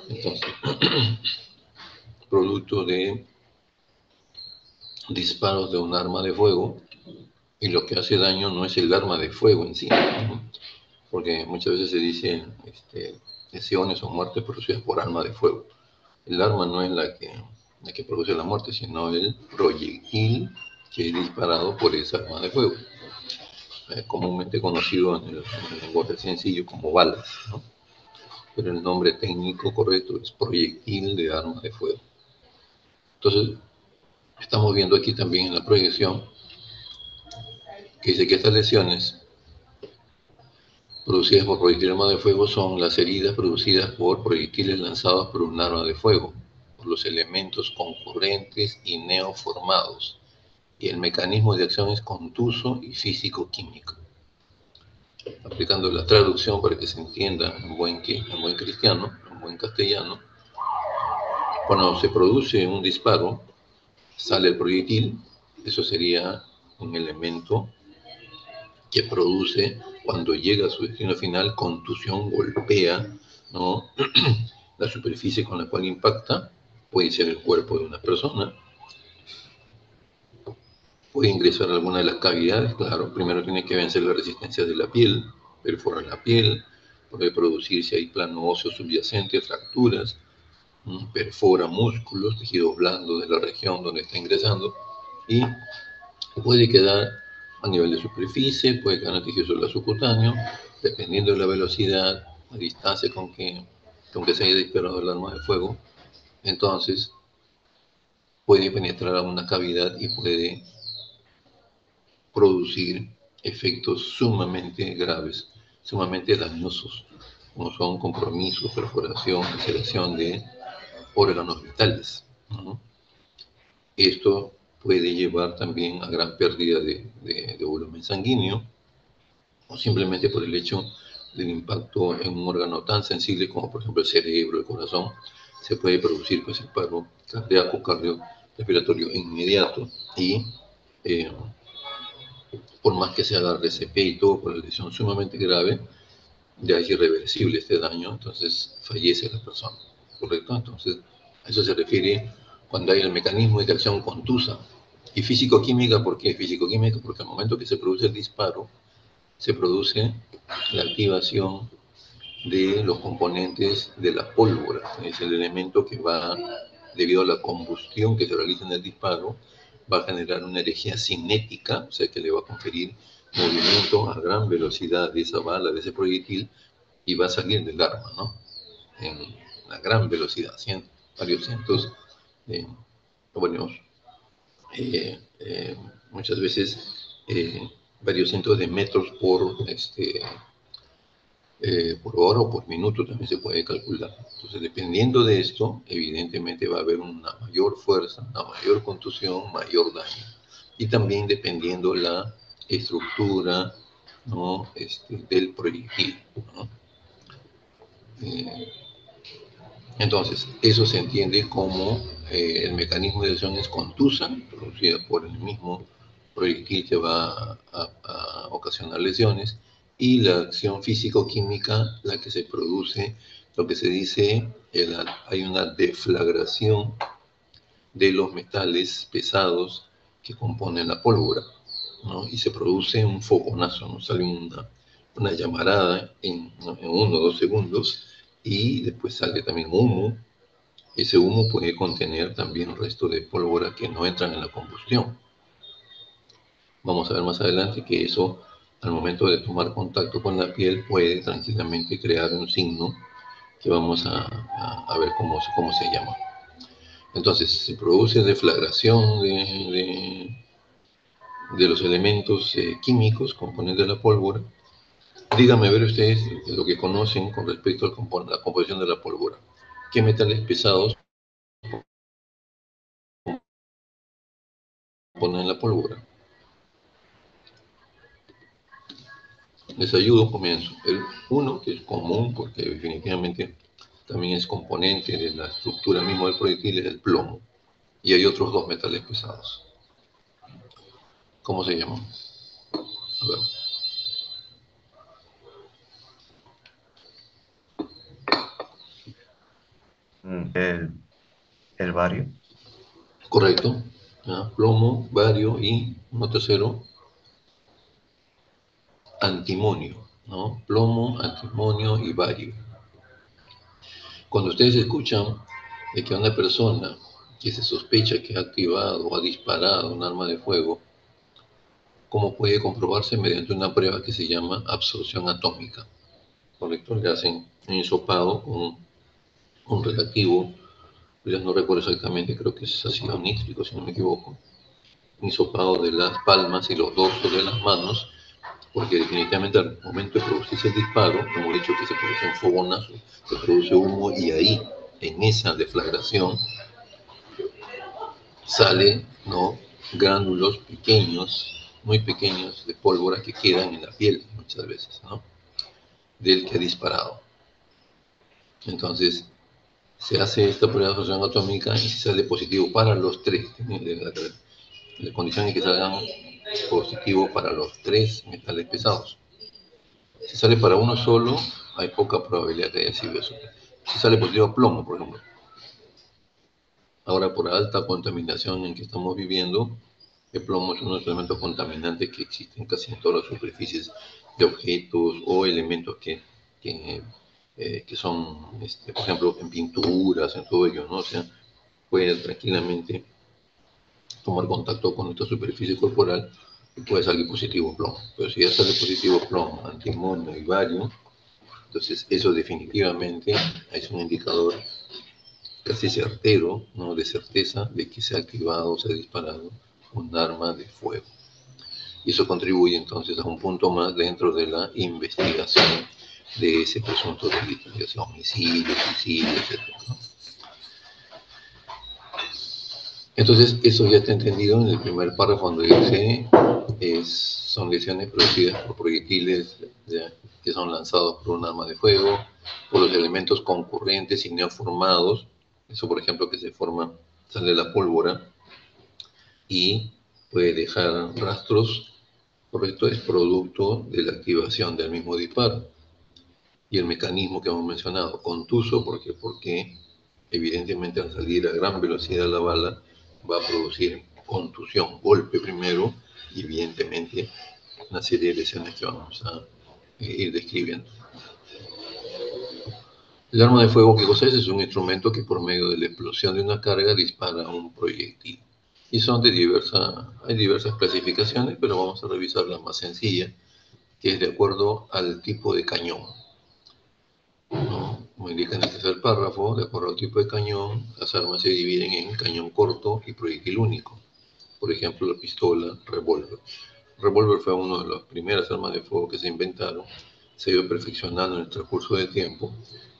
Entonces, producto de disparos de un arma de fuego, y lo que hace daño no es el arma de fuego en sí, ¿no? Porque muchas veces se dice lesiones o muertes producidas por arma de fuego. El arma no es la que produce la muerte, sino el proyectil que es disparado por esa arma de fuego, comúnmente conocido en el lenguaje sencillo como balas, ¿no? Pero el nombre técnico correcto es proyectil de arma de fuego. Entonces, estamos viendo aquí también en la proyección que dice que estas lesiones producidas por proyectiles de arma de fuego son las heridas producidas por proyectiles lanzados por un arma de fuego, por los elementos concurrentes y neoformados, y el mecanismo de acción es contuso y físico-químico. Aplicando la traducción para que se entienda en buen cristiano, en buen castellano, cuando se produce un disparo, sale el proyectil, eso sería un elemento que produce, cuando llega a su destino final, contusión, golpea, ¿no? La superficie con la cual impacta, puede ser el cuerpo de una persona, puede ingresar a alguna de las cavidades, claro, primero tiene que vencer la resistencia de la piel, perforar la piel, puede producirse ahí plano óseo subyacente, fracturas, perfora músculos, tejidos blandos de la región donde está ingresando, y puede quedar a nivel de superficie, puede quedar en el tejido subcutáneo, dependiendo de la velocidad, la distancia con que se haya disparado el arma de fuego. Entonces, puede penetrar a una cavidad y puede producir efectos sumamente graves, sumamente dañosos, como son compromisos, perforación, laceración de órganos vitales, ¿no? Esto puede llevar también a gran pérdida de volumen sanguíneo, o simplemente por el hecho del impacto en un órgano tan sensible como por ejemplo el cerebro, el corazón, se puede producir pues el paro cardíaco, cardiorrespiratorio inmediato, y eh, por más que se haga RCP y todo por la lesión sumamente grave, ya es irreversible este daño, entonces fallece la persona, ¿correcto? Entonces, a eso se refiere cuando hay el mecanismo de acción contusa. Y físico-química, ¿por qué? Físico-química porque al momento que se produce el disparo, se produce la activación de los componentes de la pólvora, es el elemento que va, debido a la combustión que se realiza en el disparo, va a generar una energía cinética, o sea que le va a conferir movimiento a gran velocidad de esa bala, de ese proyectil, y va a salir del arma, ¿no? En una gran velocidad, varios cientos, bueno, eh, eh, muchas veces varios cientos de metros por hora o por minuto también se puede calcular. Entonces, dependiendo de esto, evidentemente va a haber una mayor fuerza, una mayor contusión, mayor daño. Y también dependiendo la estructura, ¿no? Del proyectil, ¿no? Eh, entonces, eso se entiende como el mecanismo de acción es contusa, producida por el mismo proyectil que va a ocasionar lesiones, y la acción físico-química, la que se produce, lo que se dice, hay una deflagración de los metales pesados que componen la pólvora, ¿no? Y se produce un fogonazo, ¿no? Sale una llamarada en 1 o 2 segundos, y después sale también humo. Ese humo puede contener también restos de pólvora que no entran en la combustión. Vamos a ver más adelante que eso, al momento de tomar contacto con la piel, puede tranquilamente crear un signo que vamos a ver cómo se llama. Entonces, se produce deflagración de los elementos químicos, componentes de la pólvora. Díganme a ver ustedes lo que conocen con respecto a la composición de la pólvora. ¿Qué metales pesados componen la pólvora? Les ayudo, comienzo. El uno, que es común porque definitivamente también es componente de la estructura misma del proyectil, es el plomo. Y hay otros 2 metales pesados. ¿Cómo se llaman? A ver. El bario. Correcto. ¿Ya? Plomo, bario y, uno tercero, antimonio, ¿no? Plomo, antimonio y bario. Cuando ustedes escuchan de que una persona que se sospecha que ha activado o ha disparado un arma de fuego, ¿cómo puede comprobarse? Mediante una prueba que se llama absorción atómica. ¿Correcto? Le hacen un hisopado con un reactivo, ya no recuerdo exactamente, creo que es ácido nítrico, si no me equivoco, un hisopado de las palmas y los dorsos de las manos, porque definitivamente al momento de producirse el disparo, hemos dicho que se produce un fogonazo, se produce humo y ahí, en esa deflagración, sale, ¿no? Gránulos pequeños, muy pequeños de pólvora que quedan en la piel muchas veces, ¿no? Del que ha disparado. Entonces, se hace esta prueba de absorción atómica y si sale positivo para los tres, la condición es que salgan positivo para los tres metales pesados. Si sale para uno solo, hay poca probabilidad que haya sido eso. Si sale positivo a plomo, por ejemplo. Ahora, por alta contaminación en que estamos viviendo, el plomo es uno de los elementos contaminantes que existen casi en todas las superficies de objetos o elementos que son, por ejemplo, en pinturas, en todo ello, ¿no? O sea, puede tranquilamente tomar contacto con nuestra superficie corporal y puede salir positivo plomo. Pero si ya sale positivo plomo, antimonio y bario, entonces eso definitivamente es un indicador casi certero, ¿no? De certeza de que se ha activado o se ha disparado un arma de fuego. Y eso contribuye entonces a un punto más dentro de la investigación de ese presunto delito, ya sea homicidio, suicidio, etc., ¿no? Entonces, eso ya está entendido en el primer párrafo cuando dice son lesiones producidas por proyectiles que son lanzados por un arma de fuego, por los elementos concurrentes y neoformados, eso por ejemplo que se forma, sale la pólvora y puede dejar rastros, correcto, es producto de la activación del mismo disparo. Y el mecanismo que hemos mencionado, contuso, porque evidentemente al salir a gran velocidad la bala va a producir contusión, golpe primero, y evidentemente una serie de lesiones que vamos a ir describiendo. El arma de fuego, ¿qué cosa es? Es un instrumento que por medio de la explosión de una carga dispara un proyectil. Y son hay diversas clasificaciones, pero vamos a revisar la más sencilla, que es de acuerdo al tipo de cañón, ¿no? Como indica en el tercer párrafo, de acuerdo al tipo de cañón, las armas se dividen en cañón corto y proyectil único. Por ejemplo, la pistola, revólver. El revólver fue una de las primeras armas de fuego que se inventaron, se ha ido perfeccionando en el transcurso del tiempo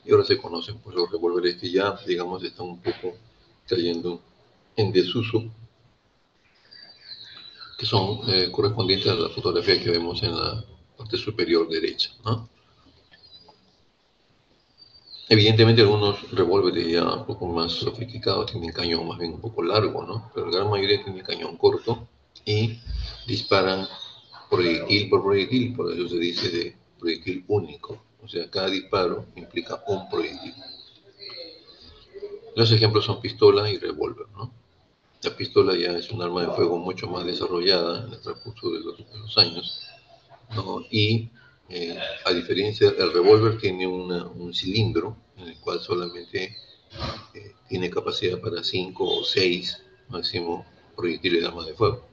y ahora se conocen pues, los revólveres que ya, digamos, están un poco cayendo en desuso, que son correspondientes a la fotografía que vemos en la parte superior derecha, ¿no? Evidentemente algunos revólveres ya un poco más sofisticados tienen cañón más bien un poco largo, ¿no? Pero la gran mayoría tiene cañón corto y disparan proyectil por proyectil, por eso se dice de proyectil único. O sea, cada disparo implica un proyectil. Los ejemplos son pistola y revólver, ¿no? La pistola ya es un arma de fuego mucho más desarrollada en el transcurso de los años, ¿no? Y a diferencia, el revólver tiene un cilindro en el cual solamente tiene capacidad para 5 o 6 máximo proyectiles de arma de fuego.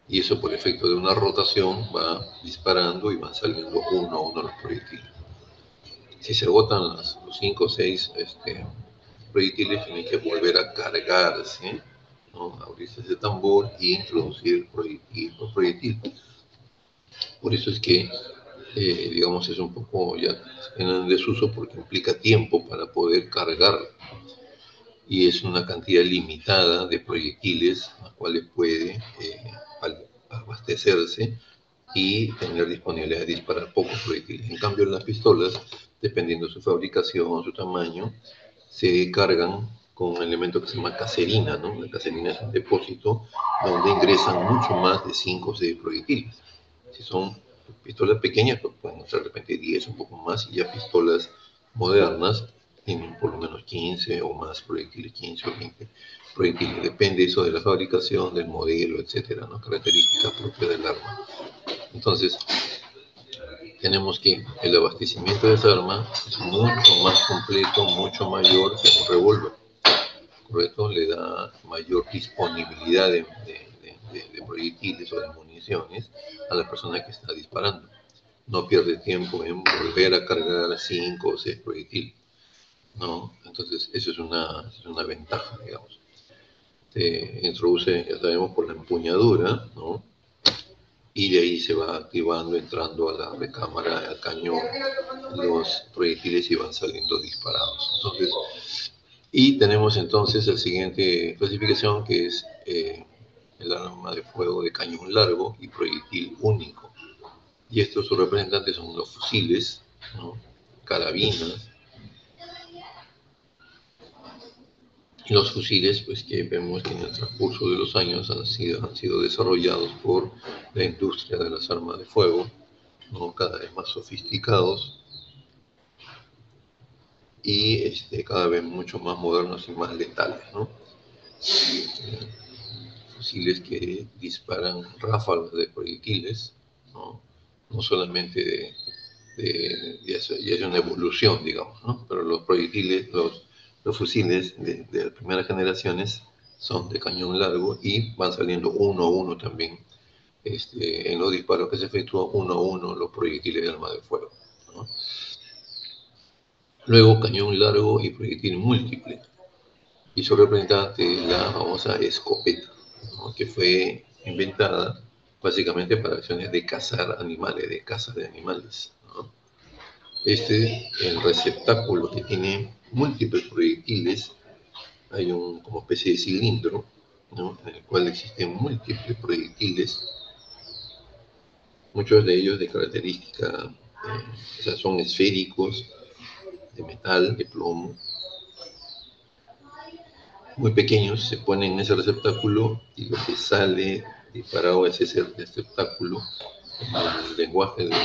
Y eso por efecto de una rotación va disparando y van saliendo uno a uno los proyectiles. Si se agotan los 5 o 6 proyectiles, tienen que volver a cargarse, ¿no? Abrirse ese tambor y introducir proyectil por proyectil. Por eso es que, digamos, es un poco ya en desuso porque implica tiempo para poder cargar y es una cantidad limitada de proyectiles a las cuales puede abastecerse y tener disponibilidad de disparar pocos proyectiles. En cambio, las pistolas, dependiendo de su fabricación, su tamaño, se cargan con un elemento que se llama caserina, ¿no? La caserina es un depósito donde ingresan mucho más de 5 o 6 proyectiles. Si son pistolas pequeñas, pues pueden ser de repente 10, un poco más, y ya pistolas modernas tienen por lo menos 15 o más proyectiles, 15 o 20 proyectiles. Depende eso de la fabricación, del modelo, etcétera, ¿no? Características propias del arma. Entonces, tenemos que el abastecimiento de esa arma es mucho más completo, mucho mayor que un revólver. ¿Correcto? Le da mayor disponibilidad de proyectiles o de municiones a la persona que está disparando. No pierde tiempo en volver a cargar 5 o 6 proyectiles, ¿no? Entonces, eso es una ventaja, digamos. Se introduce, ya sabemos, por la empuñadura, ¿no? Y de ahí se va activando, entrando a la recámara, al cañón, los proyectiles y van saliendo disparados. Entonces, y tenemos entonces la siguiente clasificación, que es el arma de fuego de cañón largo y proyectil único. Y estos sus representantes son los fusiles, ¿no? Carabinas. Y los fusiles, pues que vemos que en el transcurso de los años han sido desarrollados por la industria de las armas de fuego, ¿no? Cada vez más sofisticados y cada vez mucho más modernos y más letales, ¿no? Fusiles que disparan ráfagas de proyectiles, ¿no? No solamente ya es una evolución, digamos, ¿no? Pero los proyectiles, los fusiles de las primeras generaciones son de cañón largo y van saliendo uno a uno también, en los disparos que se efectúan uno a uno los proyectiles de arma de fuego, ¿no? Luego cañón largo y proyectil múltiple. Y su representante es la famosa escopeta, ¿no? Que fue inventada básicamente para acciones de cazar animales, de caza de animales, ¿no? El receptáculo que tiene múltiples proyectiles, hay como especie de cilindro, ¿no? En el cual existen múltiples proyectiles, muchos de ellos de característica, o sea, son esféricos, de metal, de plomo, muy pequeños, se ponen en ese receptáculo y lo que sale disparado es ese receptáculo. En el lenguaje de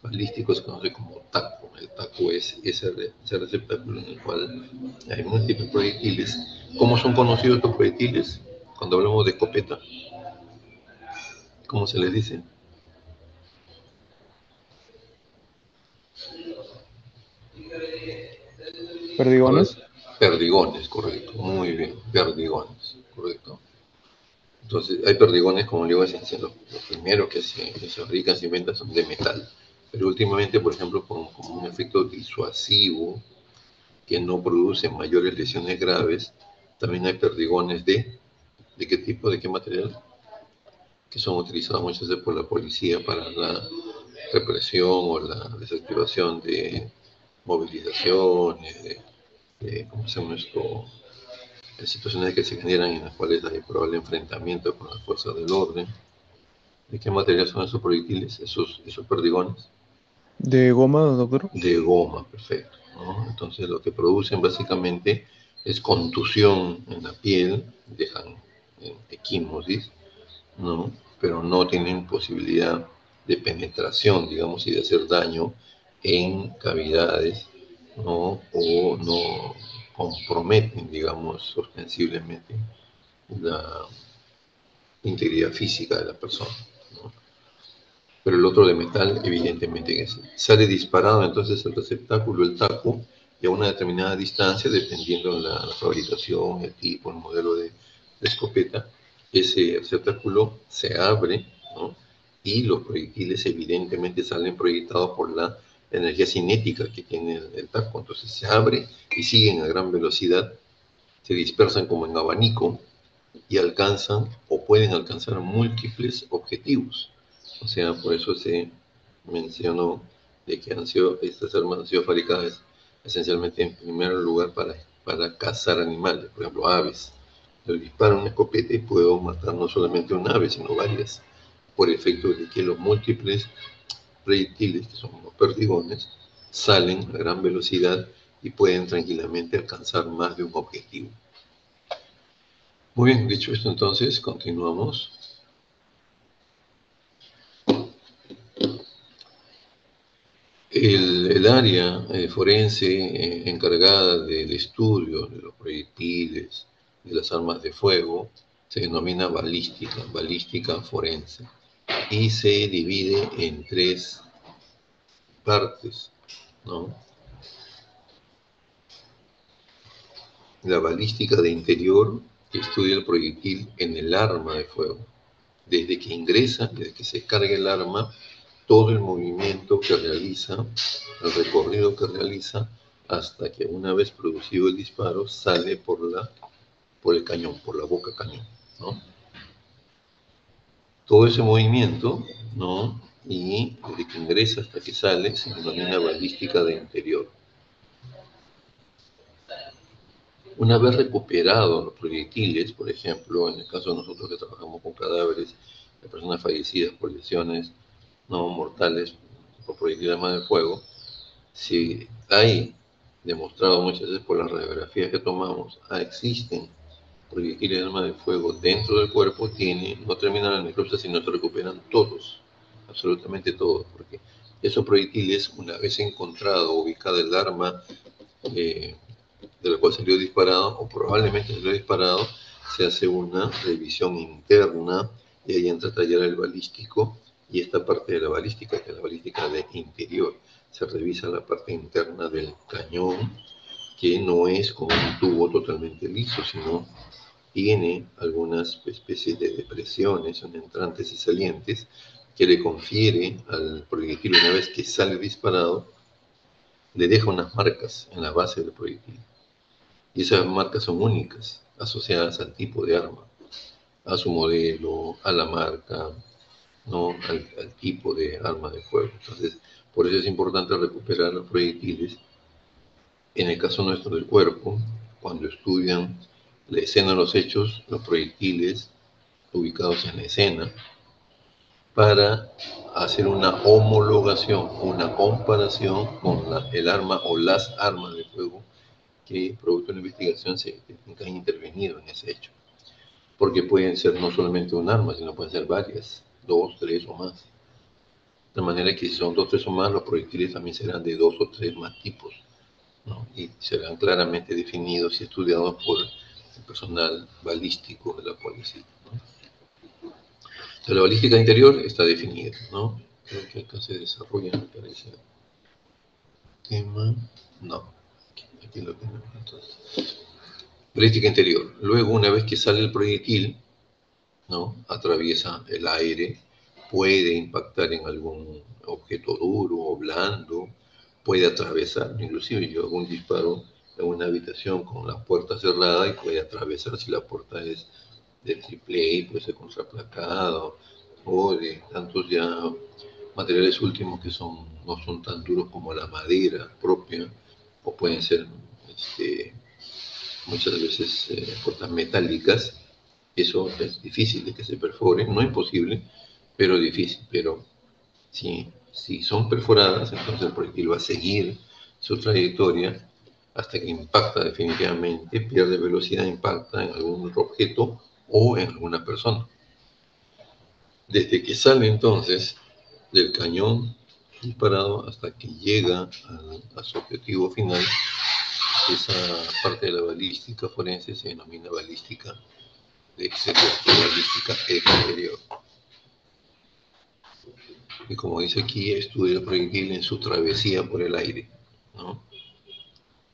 balístico se conoce como taco. El taco es ese receptáculo en el cual hay múltiples proyectiles. ¿Cómo son conocidos estos proyectiles? Cuando hablamos de escopeta, ¿cómo se les dice? ¿Perdigones? Perdigones, correcto. Muy bien, perdigones, correcto. Entonces, hay perdigones, como le digo, los primeros que se fabrican, se inventan son de metal. Pero últimamente, por ejemplo, como un efecto disuasivo que no produce mayores lesiones graves, también hay perdigones ¿de qué tipo, de qué material? Que son utilizados muchas veces por la policía para la represión o la desactivación de movilizaciones, ¿cómo se llama esto? De situaciones que se generan en las cuales hay probable enfrentamiento con las fuerzas del orden. ¿De qué material son esos proyectiles, esos perdigones? ¿De goma, doctor? De goma, perfecto, ¿no? Entonces lo que producen básicamente es contusión en la piel, dejan equimosis, ¿no? Pero no tienen posibilidad de penetración, digamos, y de hacer daño en cavidades, ¿no? O no comprometen, digamos, ostensiblemente la integridad física de la persona, ¿no? Pero el otro de metal, evidentemente que sí. Sale disparado entonces el receptáculo, el taco, y a una determinada distancia, dependiendo de la fabricación, el tipo, el modelo de escopeta, ese receptáculo se abre, ¿no? Y los proyectiles evidentemente salen proyectados por la energía cinética que tiene el taco. Entonces se abre y siguen a gran velocidad, se dispersan como en abanico y alcanzan o pueden alcanzar múltiples objetivos. O sea, por eso se mencionó de que estas armas han sido fabricadas esencialmente en primer lugar para cazar animales, por ejemplo, aves. Yo disparo una escopeta y puedo matar no solamente una ave, sino varias, por efecto de que los múltiples proyectiles, que son los perdigones, salen a gran velocidad y pueden tranquilamente alcanzar más de un objetivo. Muy bien, dicho esto entonces, continuamos. El área forense encargada del estudio de los proyectiles, de las armas de fuego, se denomina balística forense, y se divide en tres partes, ¿no? La balística de interior, que estudia el proyectil en el arma de fuego, desde que ingresa, desde que se carga el arma, todo el movimiento que realiza, el recorrido que realiza, hasta que una vez producido el disparo sale por el cañón, por la boca cañón, ¿no? Todo ese movimiento, ¿no? Y desde que ingresa hasta que sale se denomina balística de interior. Una vez recuperados los proyectiles, por ejemplo, en el caso de nosotros que trabajamos con cadáveres de personas fallecidas por lesiones no mortales por proyectil de arma de fuego, si hay demostrado muchas veces por las radiografías que tomamos, existen proyectiles de arma de fuego dentro del cuerpo, no terminan la necropsia, sino se recuperan todos, absolutamente todos, porque esos proyectiles, una vez encontrado, ubicada el arma de la cual salió disparado, o probablemente salió disparado, se hace una revisión interna y ahí entra a tallar el balístico, y esta parte de la balística, que es la balística de interior, se revisa la parte interna del cañón, que no es como un tubo totalmente liso, sino tiene algunas especies de depresiones, son entrantes y salientes, que le confiere al proyectil, una vez que sale disparado, le deja unas marcas en la base del proyectil. Y esas marcas son únicas, asociadas al tipo de arma, a su modelo, a la marca, ¿no? al tipo de arma de fuego. Entonces, por eso es importante recuperar los proyectiles. En el caso nuestro del cuerpo, cuando estudian la escena de los hechos, los proyectiles ubicados en la escena, para hacer una homologación, una comparación con el arma o las armas de fuego que, producto de la investigación, se han intervenido en ese hecho. Porque pueden ser no solamente un arma, sino pueden ser varias, 2, 3 o más. De manera que si son 2, 3 o más, los proyectiles también serán de 2 o 3 más tipos, ¿no? Y serán claramente definidos y estudiados por el personal balístico de la policía, ¿no? Entonces, la balística interior está definida, ¿no? Creo que acá se desarrolla, me parece. Tema, no, aquí lo tenemos entonces. Balística interior. Luego, una vez que sale el proyectil, ¿no? Atraviesa el aire, puede impactar en algún objeto duro o blando, puede atravesar, inclusive yo hago un disparo en una habitación con la puerta cerrada y puede atravesar si la puerta es de triple A, puede ser contraplacado, o de tantos ya materiales últimos que no son tan duros como la madera propia, o pueden ser muchas veces puertas metálicas. Eso es difícil de que se perfore, no imposible, pero difícil. Pero si son perforadas, entonces el proyectil va a seguir su trayectoria hasta que impacta definitivamente, pierde velocidad, impacta en algún objeto o en alguna persona. Desde que sale entonces del cañón disparado hasta que llega a su objetivo final, esa parte de la balística forense se denomina balística de exterior, balística exterior. Y como dice aquí, estudia el proyectil en su travesía por el aire, ¿no?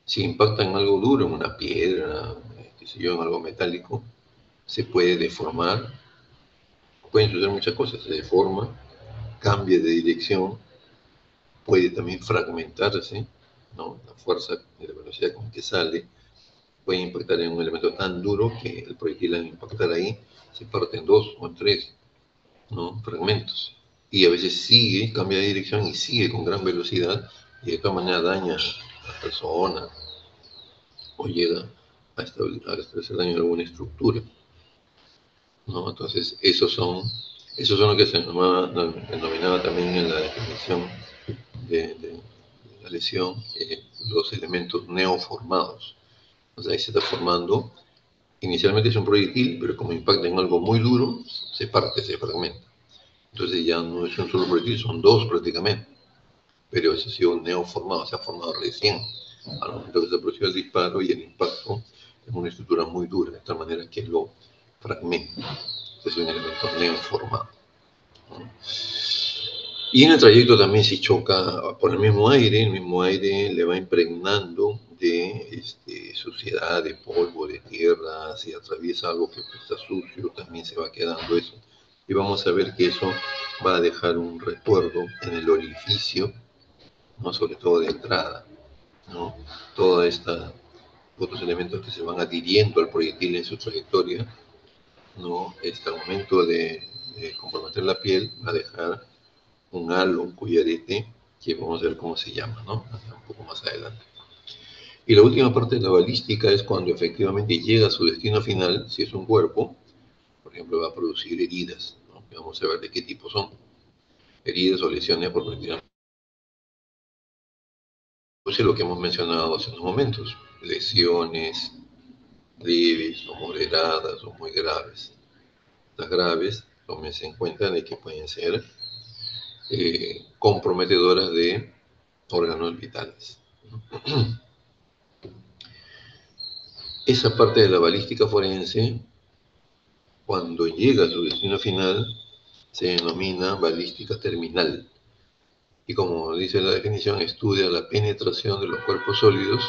Si impacta en algo duro, en una piedra, qué sé yo, en algo metálico, se puede deformar, pueden suceder muchas cosas, se deforma, cambia de dirección, puede también fragmentarse, ¿no? La fuerza y la velocidad con que sale puede impactar en un elemento tan duro que el proyectil al impactar ahí se parte en 2 o en 3, ¿no? Fragmentos. Y a veces sigue, cambia de dirección y sigue con gran velocidad y de todas maneras daña a la persona o llega a establecer daño en alguna estructura, ¿no? Entonces, esos son lo que se denominaba también en la definición de la lesión, los elementos neoformados. O sea, ahí se está formando, inicialmente es un proyectil, pero como impacta en algo muy duro, se parte, se fragmenta. Entonces ya no es un solo proyectil, son 2 prácticamente. pero eso ha sido neoformado, se ha formado recién al momento que se produjo el disparo y el impacto es una estructura muy dura, de tal manera que lo fragmenta. Es un elemento neoformado, ¿no? Y en el trayecto también se choca por el mismo aire le va impregnando de suciedad, de polvo, de tierra, si atraviesa algo que está sucio, también se va quedando eso. Y vamos a ver que eso va a dejar un recuerdo en el orificio, ¿no? Sobre todo de entrada, ¿no? Todos estos otros elementos que se van adhiriendo al proyectil en su trayectoria, ¿no? Al momento de comprometer la piel, va a dejar un halo, un collarete, que vamos a ver cómo se llama, ¿no? Un poco más adelante. Y la última parte de la balística es cuando efectivamente llega a su destino final, si es un cuerpo, por ejemplo, va a producir heridas, ¿no? Y vamos a ver de qué tipo son. Heridas o lesiones por prácticamente pues es lo que hemos mencionado hace unos momentos, lesiones leves o moderadas o muy graves. Las graves, tómense en cuenta de que pueden ser comprometedoras de órganos vitales. Esa parte de la balística forense, cuando llega a su destino final, se denomina balística terminal. Y como dice la definición, estudia la penetración de los cuerpos sólidos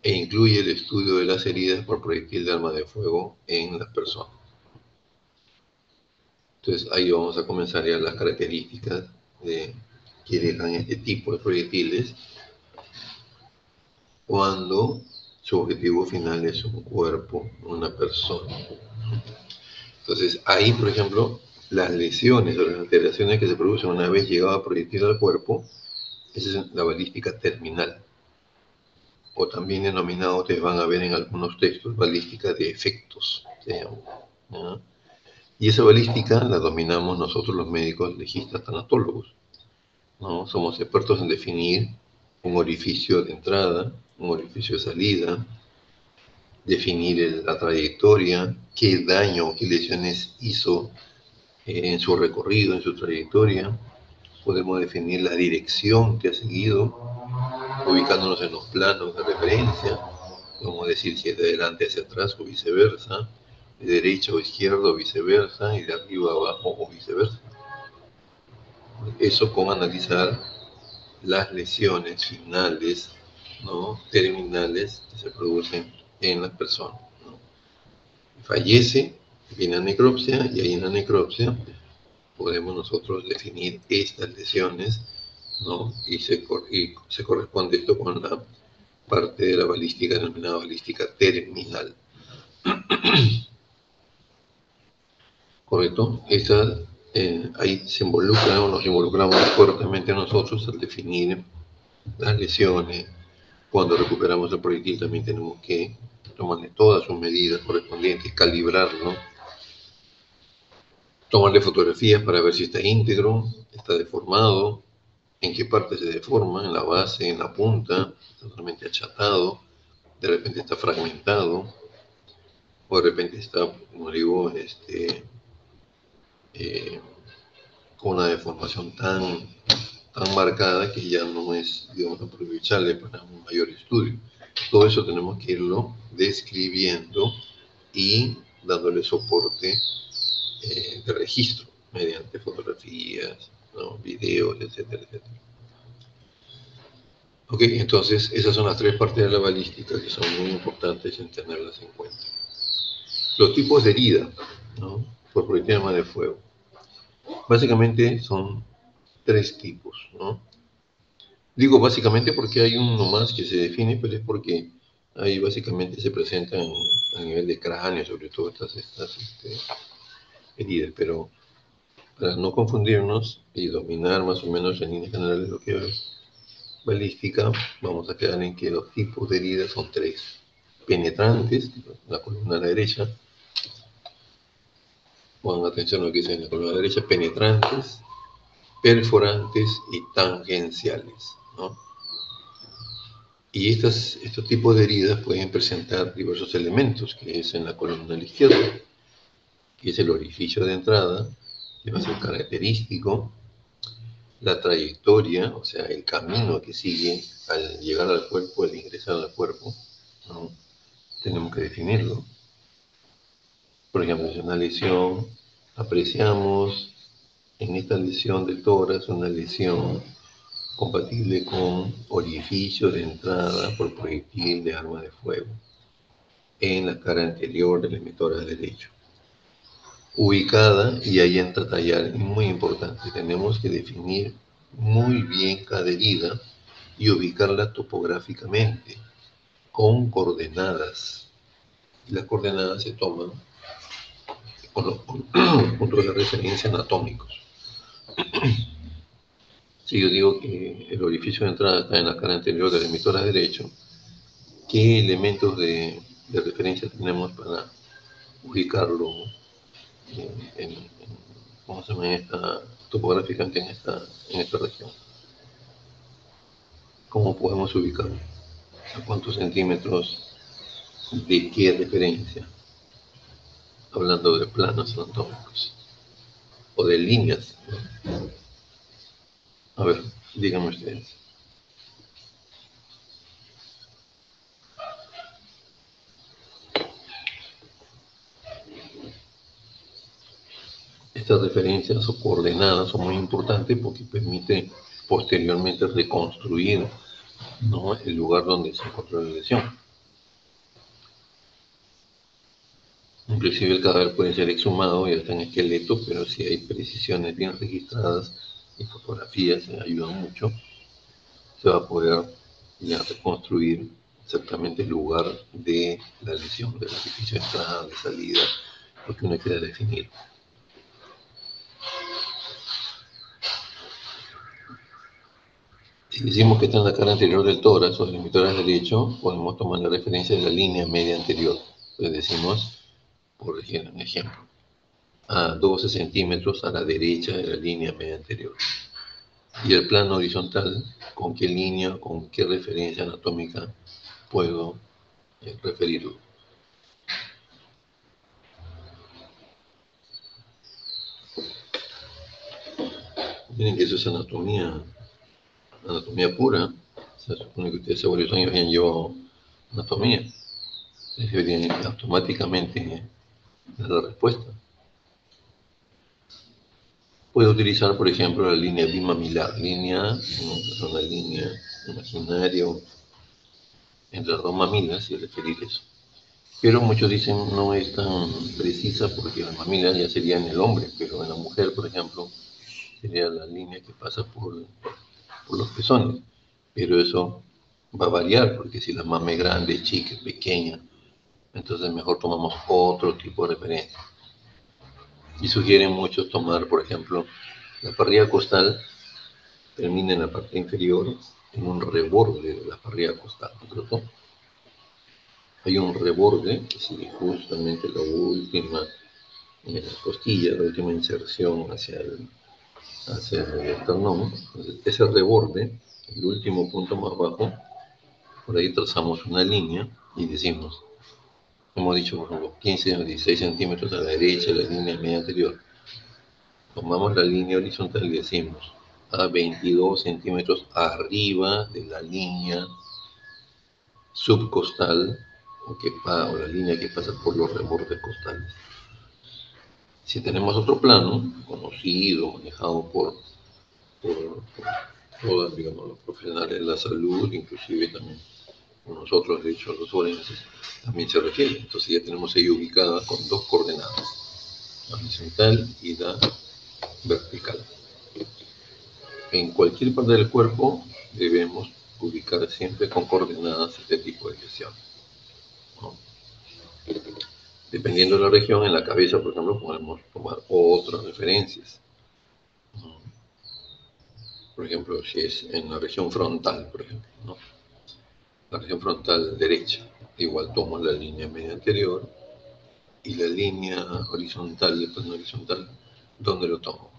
e incluye el estudio de las heridas por proyectil de arma de fuego en las personas. Entonces ahí vamos a comenzar ya las características de que dejan este tipo de proyectiles cuando su objetivo final es un cuerpo, una persona. Entonces ahí, por ejemplo, las lesiones o las alteraciones que se producen una vez llegado a proyectil al cuerpo, esa es la balística terminal. O también denominado, ustedes van a ver en algunos textos, balística de efectos, se llama, ¿no? Y esa balística la dominamos nosotros los médicos legistas tanatólogos, ¿no? Somos expertos en definir un orificio de entrada, un orificio de salida, definir la trayectoria, qué daño o qué lesiones hizo en su recorrido, en su trayectoria. Podemos definir la dirección que ha seguido, ubicándonos en los planos de referencia. Podemos decir si es de adelante hacia atrás o viceversa, de derecha o izquierda o viceversa, y de arriba a abajo o viceversa. Eso con analizar las lesiones finales, ¿no? Terminales que se producen en la persona, ¿no? Fallece, viene la necropsia, y ahí en la necropsia podemos nosotros definir estas lesiones, ¿no? Y se corresponde esto con la parte de la balística denominada balística terminal. ¿Correcto? Ahí se involucra o nos involucramos fuertemente nosotros al definir las lesiones. Cuando recuperamos el proyectil también tenemos que tomarle todas sus medidas correspondientes, calibrarlo, tomarle fotografías para ver si está íntegro, está deformado, en qué parte se deforma, en la base, en la punta, está totalmente achatado, de repente está fragmentado, o de repente está, como digo, con una deformación tan marcada que ya no es, digamos, aprovechable para un mayor estudio. Todo eso tenemos que irlo describiendo y dándole soporte de registro mediante fotografías, ¿no? Videos, etcétera, etcétera. Ok, entonces esas son las tres partes de la balística que son muy importantes en tenerlas en cuenta. Los tipos de herida, ¿no? Por proyectil de arma de fuego. Básicamente son tres tipos, ¿no? Digo básicamente porque hay uno más que se define, pero es porque ahí básicamente se presentan a nivel de cráneo, sobre todo estas heridas, pero para no confundirnos y dominar más o menos en líneas generales lo que es balística, vamos a quedar en que los tipos de heridas son tres. Penetrantes, la columna a la derecha, pongan atención a lo que dice en la columna a la derecha, penetrantes, perforantes y tangenciales, ¿no? Y estos tipos de heridas pueden presentar diversos elementos, que es en la columna a la izquierda, que es el orificio de entrada, que va a ser característico, la trayectoria, o sea, el camino que sigue al llegar al cuerpo, al ingresar al cuerpo, ¿no? Tenemos que definirlo. Por ejemplo, si es una lesión, apreciamos en esta lesión del tórax una lesión compatible con orificio de entrada por proyectil de arma de fuego en la cara anterior del emitor derecho. Ubicada, y ahí entra tallar, muy importante, tenemos que definir muy bien cada herida y ubicarla topográficamente, con coordenadas. Y las coordenadas se toman con los puntos de referencia anatómicos. Si yo digo que el orificio de entrada está en la cara anterior del emitor derecho, ¿qué elementos de referencia tenemos para ubicarlo ¿cómo se llama? Topográficamente en esta región? ¿Cómo podemos ubicarlo? ¿A cuántos centímetros de qué referencia? Hablando de planos anatómicos o de líneas, ¿no? A ver, díganme ustedes. Estas referencias o coordenadas son muy importantes porque permite posteriormente reconstruir, ¿no?, el lugar donde se encontró la lesión. Inclusive el cadáver puede ser exhumado y hasta en esqueleto, pero si hay precisiones bien registradas y fotografías ayudan mucho, se va a poder ya reconstruir exactamente el lugar de la lesión, del orificio de entrada, de salida, lo que uno quiera definir. Si decimos que está en la cara anterior del tórax o del emitor derecho, podemos tomar la referencia de la línea media anterior. Entonces decimos, por ejemplo, a 12 centímetros a la derecha de la línea media anterior. Y el plano horizontal, ¿con qué línea, con qué referencia anatómica puedo referirlo? Miren que eso es anatomía pura. Se supone que ustedes hace varios años habían llevado anatomía. Ustedes deberían automáticamente dar la respuesta. Puede utilizar, por ejemplo, la línea bimamilar, una línea imaginaria entre las dos mamilas y referir eso. Pero muchos dicen no es tan precisa porque la mamila ya sería en el hombre, pero en la mujer, por ejemplo, sería la línea que pasa por los pezones. Pero eso va a variar porque si la mama es grande, chica, pequeña, entonces mejor tomamos otro tipo de referencia. Y sugieren muchos tomar, por ejemplo, la parrilla costal termina en la parte inferior en un reborde de la parrilla costal, ¿cierto? Hay un reborde que sigue justamente la última costilla, la última inserción hacia el esternón. Entonces, ese reborde, el último punto más bajo, por ahí trazamos una línea y decimos, hemos dicho por ejemplo 15 o 16 centímetros a la derecha de la línea media anterior. Tomamos la línea horizontal y decimos a 22 centímetros arriba de la línea subcostal o la línea que pasa por los rebordes costales. Si tenemos otro plano conocido, manejado por todos, digamos, los profesionales de la salud, inclusive también nosotros, de hecho, los forenses, también se refiere. Entonces ya tenemos ahí ubicada con dos coordenadas, la horizontal y la vertical. En cualquier parte del cuerpo debemos ubicar siempre con coordenadas este tipo de lesión, ¿no? Dependiendo de la región, en la cabeza, por ejemplo, podemos tomar otras referencias. Por ejemplo, si es en la región frontal, por ejemplo, ¿no? La región frontal derecha, igual tomo la línea media anterior y la línea horizontal, el plano horizontal, ¿dónde lo tomo?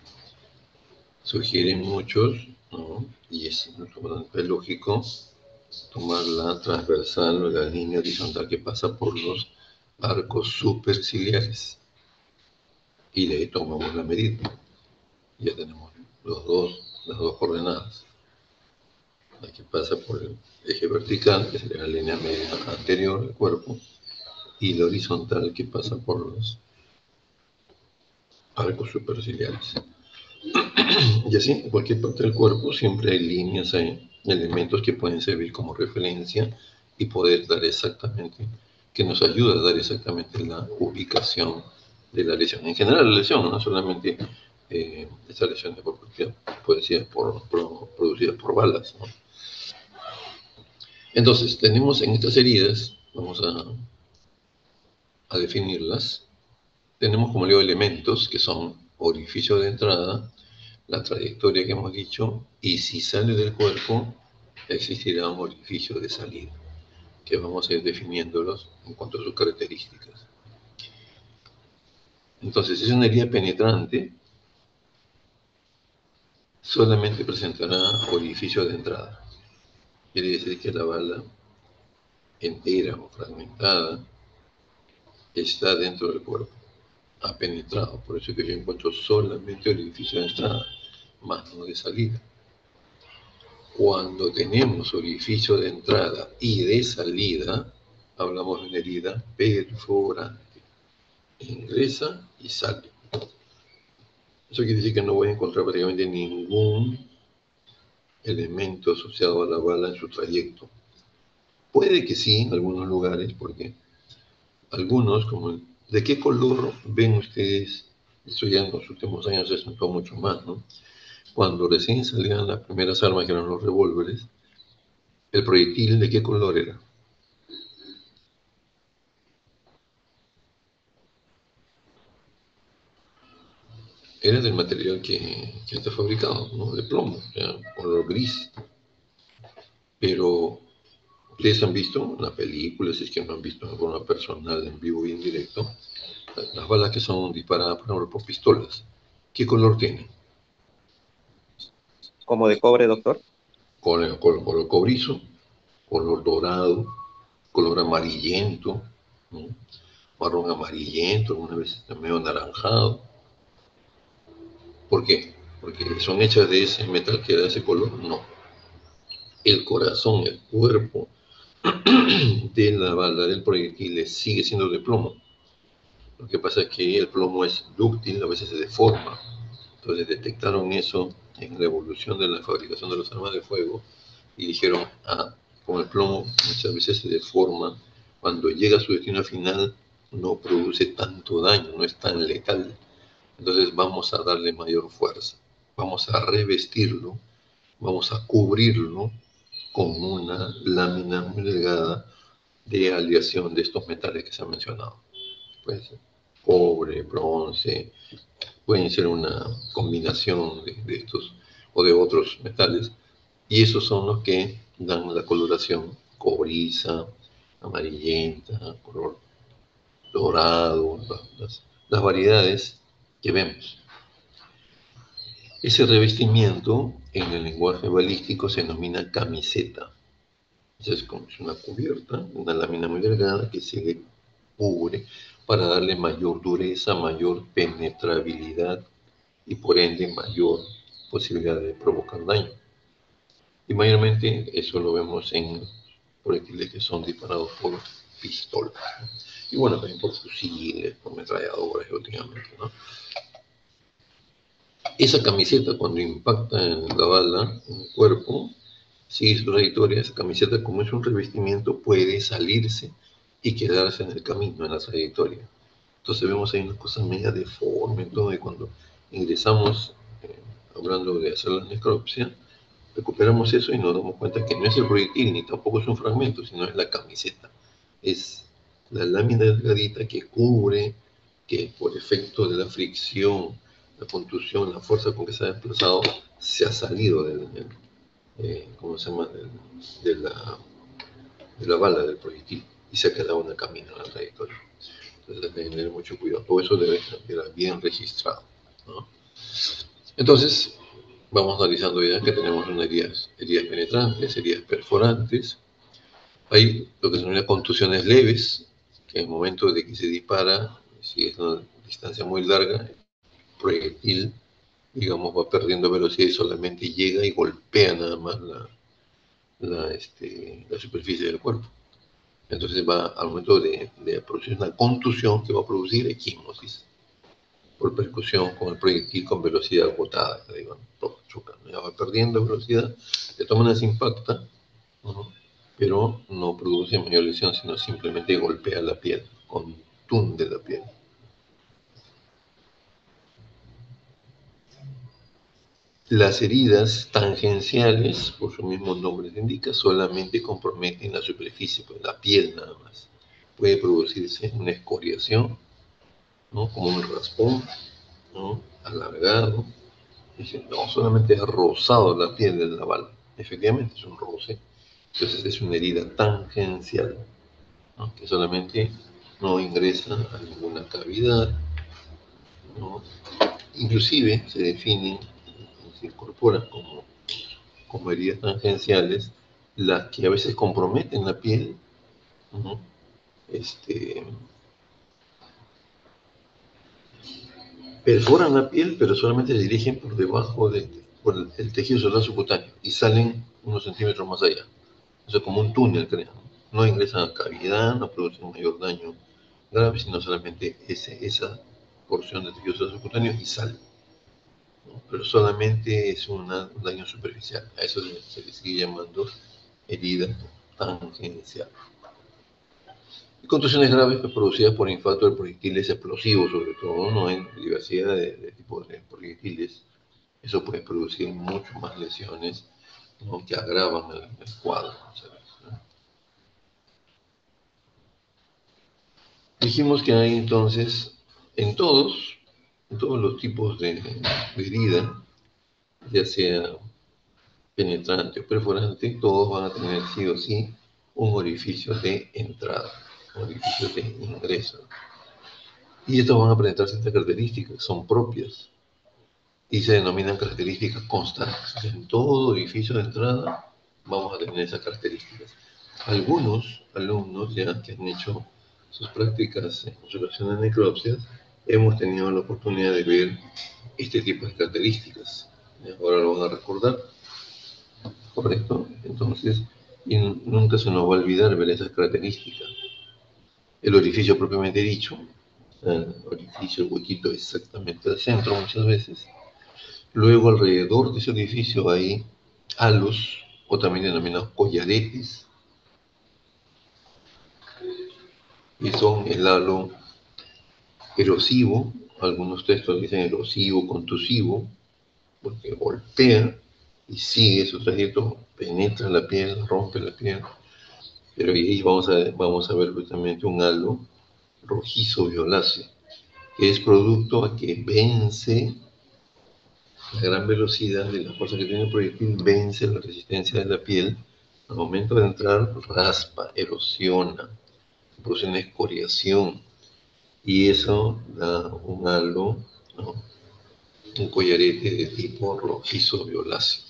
Sugieren muchos, ¿no? Y es lógico tomar la transversal o la línea horizontal que pasa por los arcos superciliares y de ahí tomamos la medida. Ya tenemos los dos las dos coordenadas. La que pasa por el eje vertical, que sería la línea media anterior del cuerpo, y la horizontal que pasa por los arcos superciliares. Y así, en cualquier parte del cuerpo siempre hay líneas, hay elementos que pueden servir como referencia y poder dar exactamente, que nos ayuda a dar exactamente la ubicación de la lesión. En general la lesión, no solamente esta lesión puede ser producida por balas, ¿no? Entonces, tenemos en estas heridas, vamos a definirlas, tenemos como digo elementos que son orificio de entrada, la trayectoria que hemos dicho, y si sale del cuerpo, existirá un orificio de salida, que vamos a ir definiéndolos en cuanto a sus características. Entonces, si es una herida penetrante, solamente presentará orificio de entrada. Quiere decir que la bala entera o fragmentada está dentro del cuerpo, ha penetrado. Por eso que yo encuentro solamente orificio de entrada, más no de salida. Cuando tenemos orificio de entrada y de salida, hablamos de una herida perforante. Ingresa y sale. Eso quiere decir que no voy a encontrar prácticamente ningún elemento asociado a la bala en su trayecto. Puede que sí, en algunos lugares, porque algunos, como ¿de qué color ven ustedes? Esto ya en los últimos años se acentuó mucho más, ¿no? Cuando recién salían las primeras armas, que eran los revólveres, el proyectil, ¿de qué color era? Era del material que está fabricado, ¿no? De plomo, ya, color gris. Pero ustedes han visto en la película, si es que no han visto en forma personal, en vivo y en directo, las balas que son disparadas, por ejemplo, por pistolas. ¿Qué color tienen? Como de cobre, doctor. Color cobrizo, color dorado, color amarillento, ¿no? Marrón amarillento, algunas veces medio anaranjado. ¿Por qué? Porque son hechas de ese metal que da ese color. No. El corazón, el cuerpo de la bala del proyectil sigue siendo de plomo. Lo que pasa es que el plomo es dúctil, a veces se deforma. Entonces detectaron eso en la evolución de la fabricación de las armas de fuego y dijeron, como el plomo muchas veces se deforma, cuando llega a su destino final no produce tanto daño, no es tan letal. Entonces vamos a darle mayor fuerza, vamos a revestirlo, vamos a cubrirlo con una lámina muy delgada de aleación de estos metales que se han mencionado. Puede ser cobre, bronce, pueden ser una combinación de estos o de otros metales, y esos son los que dan la coloración cobriza, amarillenta, color dorado, las variedades que vemos. Ese revestimiento en el lenguaje balístico se denomina camiseta. Es como una cubierta, una lámina muy delgada que se le cubre para darle mayor dureza, mayor penetrabilidad y por ende mayor posibilidad de provocar daño. Y mayormente eso lo vemos en proyectiles que son disparados por pistolas, ¿no? Y bueno, también por fusiles, por metralladoras últimamente, ¿no? Esa camiseta cuando impacta en la bala, en el cuerpo, sigue su trayectoria. Esa camiseta, como es un revestimiento, puede salirse y quedarse en el camino, en la trayectoria. Entonces vemos ahí una cosa media deforme, todo, y cuando ingresamos, hablando de hacer la necropsia, recuperamos eso y nos damos cuenta que no es el proyectil, ni tampoco es un fragmento, sino es la camiseta. Es la lámina delgadita que cubre, que por efecto de la fricción, la contusión, la fuerza con que se ha desplazado, se ha salido ¿cómo se llama? De la bala del proyectil y se ha quedado en el camino, en la trayectoria. Entonces hay que tener mucho cuidado. Todo eso debe quedar bien registrado, ¿no? Entonces, vamos analizando ya que tenemos unas heridas penetrantes, heridas perforantes. Hay lo que son las contusiones leves, que en el momento de que se dispara, si es una distancia muy larga, el proyectil digamos, va perdiendo velocidad y solamente llega y golpea nada más la superficie del cuerpo. Entonces va al momento de producir una contusión que va a producir equimosis por percusión con el proyectil con velocidad agotada, que digo, chocando, ya va perdiendo velocidad, de todas maneras impacta, ¿no? Pero no produce mayor lesión, sino simplemente golpea la piel, contunde la piel. Las heridas tangenciales, por su mismo nombre se indica, solamente comprometen la superficie, pues la piel nada más. Puede producirse una escoriación, ¿no? Como un raspón, ¿no? Alargado. Dice, no, solamente ha rozado la piel de la bala. Efectivamente es un roce. Entonces es una herida tangencial, ¿no? Que solamente no ingresa a ninguna cavidad, ¿no? Inclusive se definen, se incorporan como heridas tangenciales, las que a veces comprometen la piel, ¿no? Perforan la piel, pero solamente se dirigen por debajo por el tejido celular subcutáneo y salen unos centímetros más allá. O sea, como un túnel, creo. No ingresan a cavidad, no producen mayor daño grave, sino solamente esa porción del tejido celular subcutáneo y sale, ¿no? Pero solamente es un daño superficial. A eso se le sigue llamando herida tangencial. Y contusiones graves producidas por impacto de proyectiles explosivos, sobre todo, ¿no? En diversidad de tipos de proyectiles. Eso puede producir mucho más lesiones, ¿no? Que agravan el cuadro, ¿sabes? ¿No? Dijimos que hay entonces, en todos los tipos de herida, ya sea penetrante o perforante, todos van a tener sí o sí un orificio de entrada, un orificio de ingreso. Y estos van a presentar ciertas características que son propias y se denominan características constantes. En todo orificio de entrada vamos a tener esas características. Algunos alumnos ya que han hecho sus prácticas en observación de necropsias, hemos tenido la oportunidad de ver este tipo de características. Ahora lo van a recordar, ¿correcto? Entonces, y nunca se nos va a olvidar ver esas características. El orificio propiamente dicho, el orificio, el huequito exactamente al centro muchas veces. Luego alrededor de ese edificio hay halos, o también denominados collaretes, y son el halo erosivo, algunos textos dicen erosivo, contusivo, porque golpea y sigue su trayecto, penetra la piel, rompe la piel, pero ahí vamos a ver justamente un halo rojizo violáceo, que es producto a que vence la gran velocidad de la fuerza que tiene el proyectil, vence la resistencia de la piel. Al momento de entrar, raspa, erosiona, produce una escoriación y eso da un halo, ¿no? Un collarete de tipo rojizo violáceo,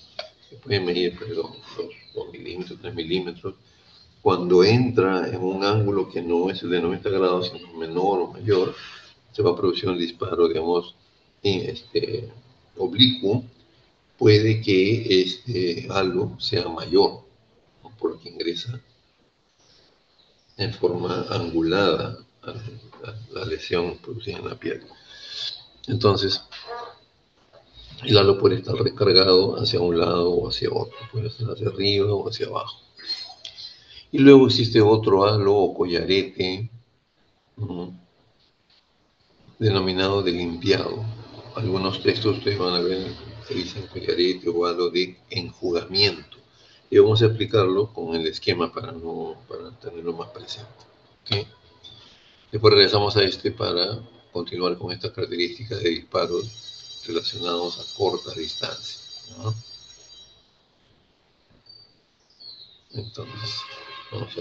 que puede medir 2 milímetros, 3 milímetros. Cuando entra en un ángulo que no es el de 90 grados, sino menor o mayor, se va a producir un disparo, digamos, oblicuo. Puede que este halo sea mayor, ¿no? Porque ingresa en forma angulada a la lesión producida en la piel. Entonces, el halo puede estar recargado hacia un lado o hacia otro, puede ser hacia arriba o hacia abajo. Y luego existe otro halo o collarete, ¿no? Denominado de limpiado. Algunos textos ustedes van a ver que dicen collarete o halo de enjugamiento. Y vamos a explicarlo con el esquema para tenerlo más presente. ¿Okay? Después regresamos a para continuar con estas características de disparos relacionados a corta distancia, ¿no? Entonces, vamos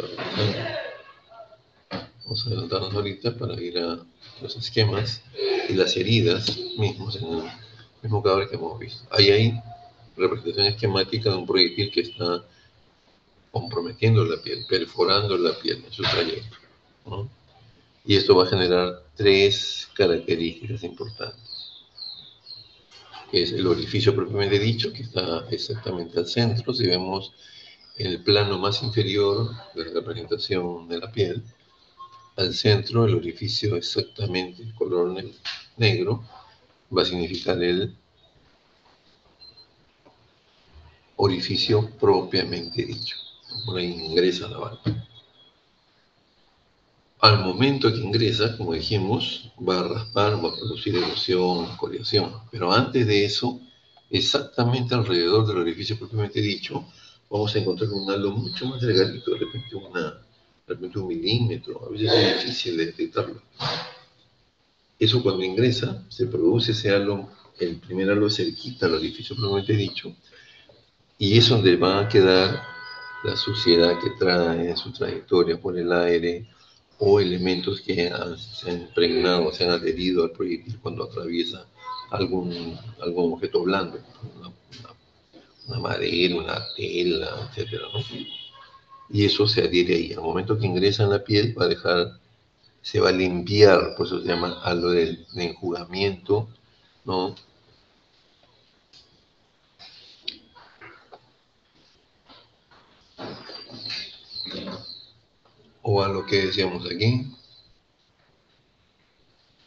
a adelantarnos ahorita para ir a los esquemas y las heridas mismos en el mismo cadáver que hemos visto. Ahí hay representación esquemática de un proyectil que está comprometiendo la piel, perforando la piel en su trayecto, ¿no? Y esto va a generar 3 características importantes. que es el orificio propiamente dicho, que está exactamente al centro. Si vemos el plano más inferior de la representación de la piel, al centro el orificio exactamente color negro va a significar el orificio propiamente dicho. Por ahí ingresa la bala. Al momento que ingresa, como dijimos, va a raspar, va a producir erosión, escoriación. Pero antes de eso, exactamente alrededor del orificio propiamente dicho, vamos a encontrar un halo mucho más delgadito, de repente 1 milímetro. A veces es difícil de detectarlo. Eso cuando ingresa, se produce ese halo, el primer halo cerquita al orificio propiamente dicho, y es donde va a quedar la suciedad que trae en su trayectoria por el aire o elementos que se han impregnado, se han adherido al proyectil cuando atraviesa algún objeto blando, una madera, una tela, etcétera, ¿no? Y eso se adhiere ahí. Al momento que ingresa en la piel se va a limpiar, por eso se llama halo de enjugamiento, ¿no? O a lo que decíamos aquí,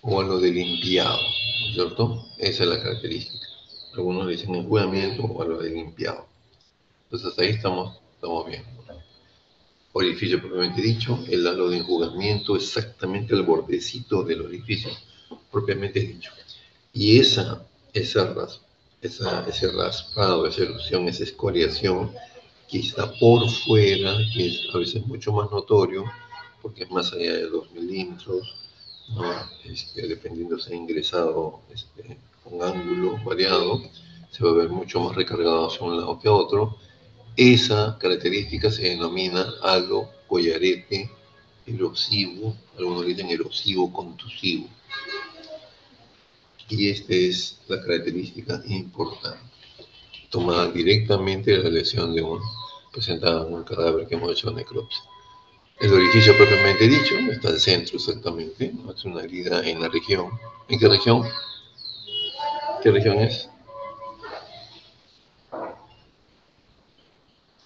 o a lo de limpiado, ¿no es cierto? Esa es la característica. Algunos dicen enjuagamiento o a lo de limpiado. Entonces hasta ahí estamos bien. Orificio propiamente dicho, el halo de enjugamiento exactamente al bordecito del orificio propiamente dicho. Y ese raspado, esa erosión, esa escoriación que está por fuera, que es a veces mucho más notorio, porque es más allá de 2 milímetros, ¿no? Dependiendo si ha ingresado con ángulo variado, se va a ver mucho más recargado hacia un lado que a otro. Esa característica se denomina halo collarete erosivo, algunos dicen erosivo contusivo. Y esta es la característica importante, tomada directamente de la lesión presentada en un cadáver que hemos hecho necropsia. El orificio propiamente dicho está al centro exactamente, ¿no? Es una herida en la región. ¿En qué región? ¿Qué región es?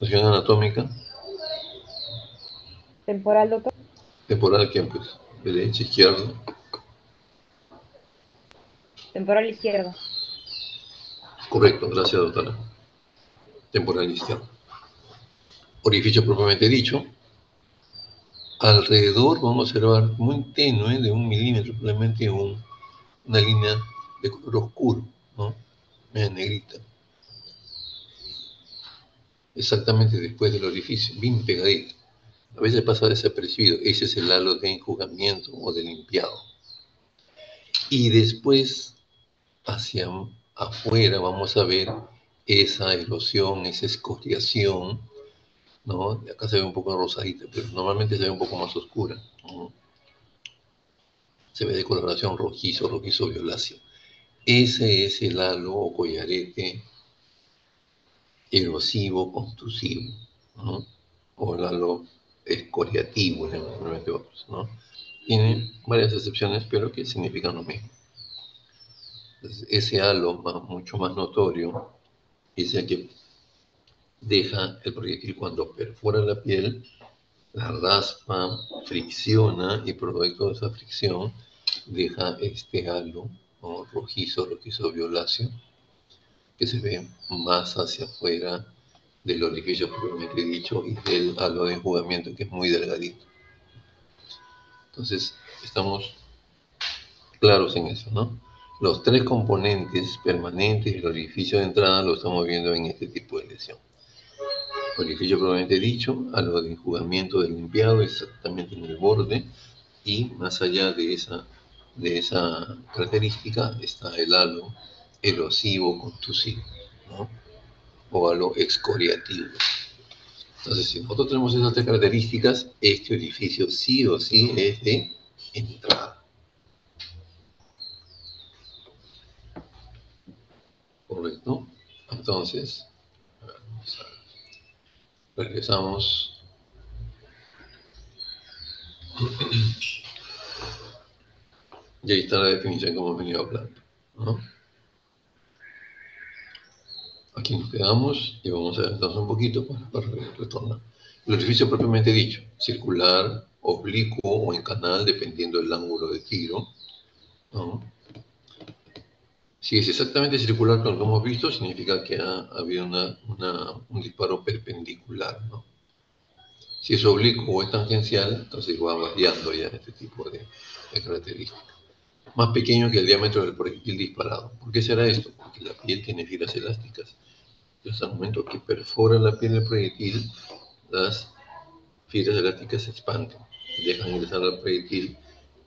Región anatómica. Temporal, doctor. Temporal, ¿quién pues? Derecha, izquierda. Temporal izquierdo. Correcto, gracias doctora. Temporal izquierda. Orificio propiamente dicho. Alrededor vamos a observar muy tenue, de 1 milímetro, probablemente una línea de color oscuro, ¿no? Media negrita. Exactamente después del orificio, bien pegadito. A veces pasa desapercibido. Ese es el halo de enjugamiento o de limpiado. Y después, hacia afuera, vamos a ver esa erosión, esa escoriación, ¿no? Acá se ve un poco rosadita, pero normalmente se ve un poco más oscura, ¿no? Se ve de coloración rojizo, rojizo violáceo. Ese es el halo o collarete erosivo contusivo, ¿no? O el halo escoriativo, normalmente otros, ¿no? Tiene varias excepciones, pero que significan lo mismo. Entonces, ese halo mucho más notorio es el que deja el proyectil cuando perfora la piel, la raspa, fricciona y producto de esa fricción deja este halo, ¿no? Rojizo violáceo, que se ve más hacia afuera del orificio propiamente dicho y del halo de enjugamiento que es muy delgadito. Entonces, estamos claros en eso, ¿no? Los tres componentes permanentes del orificio de entrada lo estamos viendo en este tipo de lesión. Orificio propiamente dicho, halo de enjugamiento del limpiado exactamente en el borde, y más allá de esa característica está el halo erosivo contusivo, ¿no? O halo excoriativo. Entonces, si nosotros tenemos esas tres características, este orificio sí o sí es de entrada. ¿Correcto? Entonces, regresamos. Y ahí está la definición que hemos venido hablando, ¿no? Aquí nos quedamos y vamos a adelantarnos un poquito para retornar. El orificio propiamente dicho, circular, oblicuo o en canal, dependiendo del ángulo de giro, ¿no? Si es exactamente circular como lo hemos visto, significa que ha habido un disparo perpendicular, ¿no? Si es oblicuo o es tangencial, entonces va variando ya este tipo de características. Más pequeño que el diámetro del proyectil disparado. ¿Por qué será esto? Porque la piel tiene fibras elásticas. Entonces, al momento que perfora la piel del proyectil, las fibras elásticas se expanden, dejan ingresar al proyectil,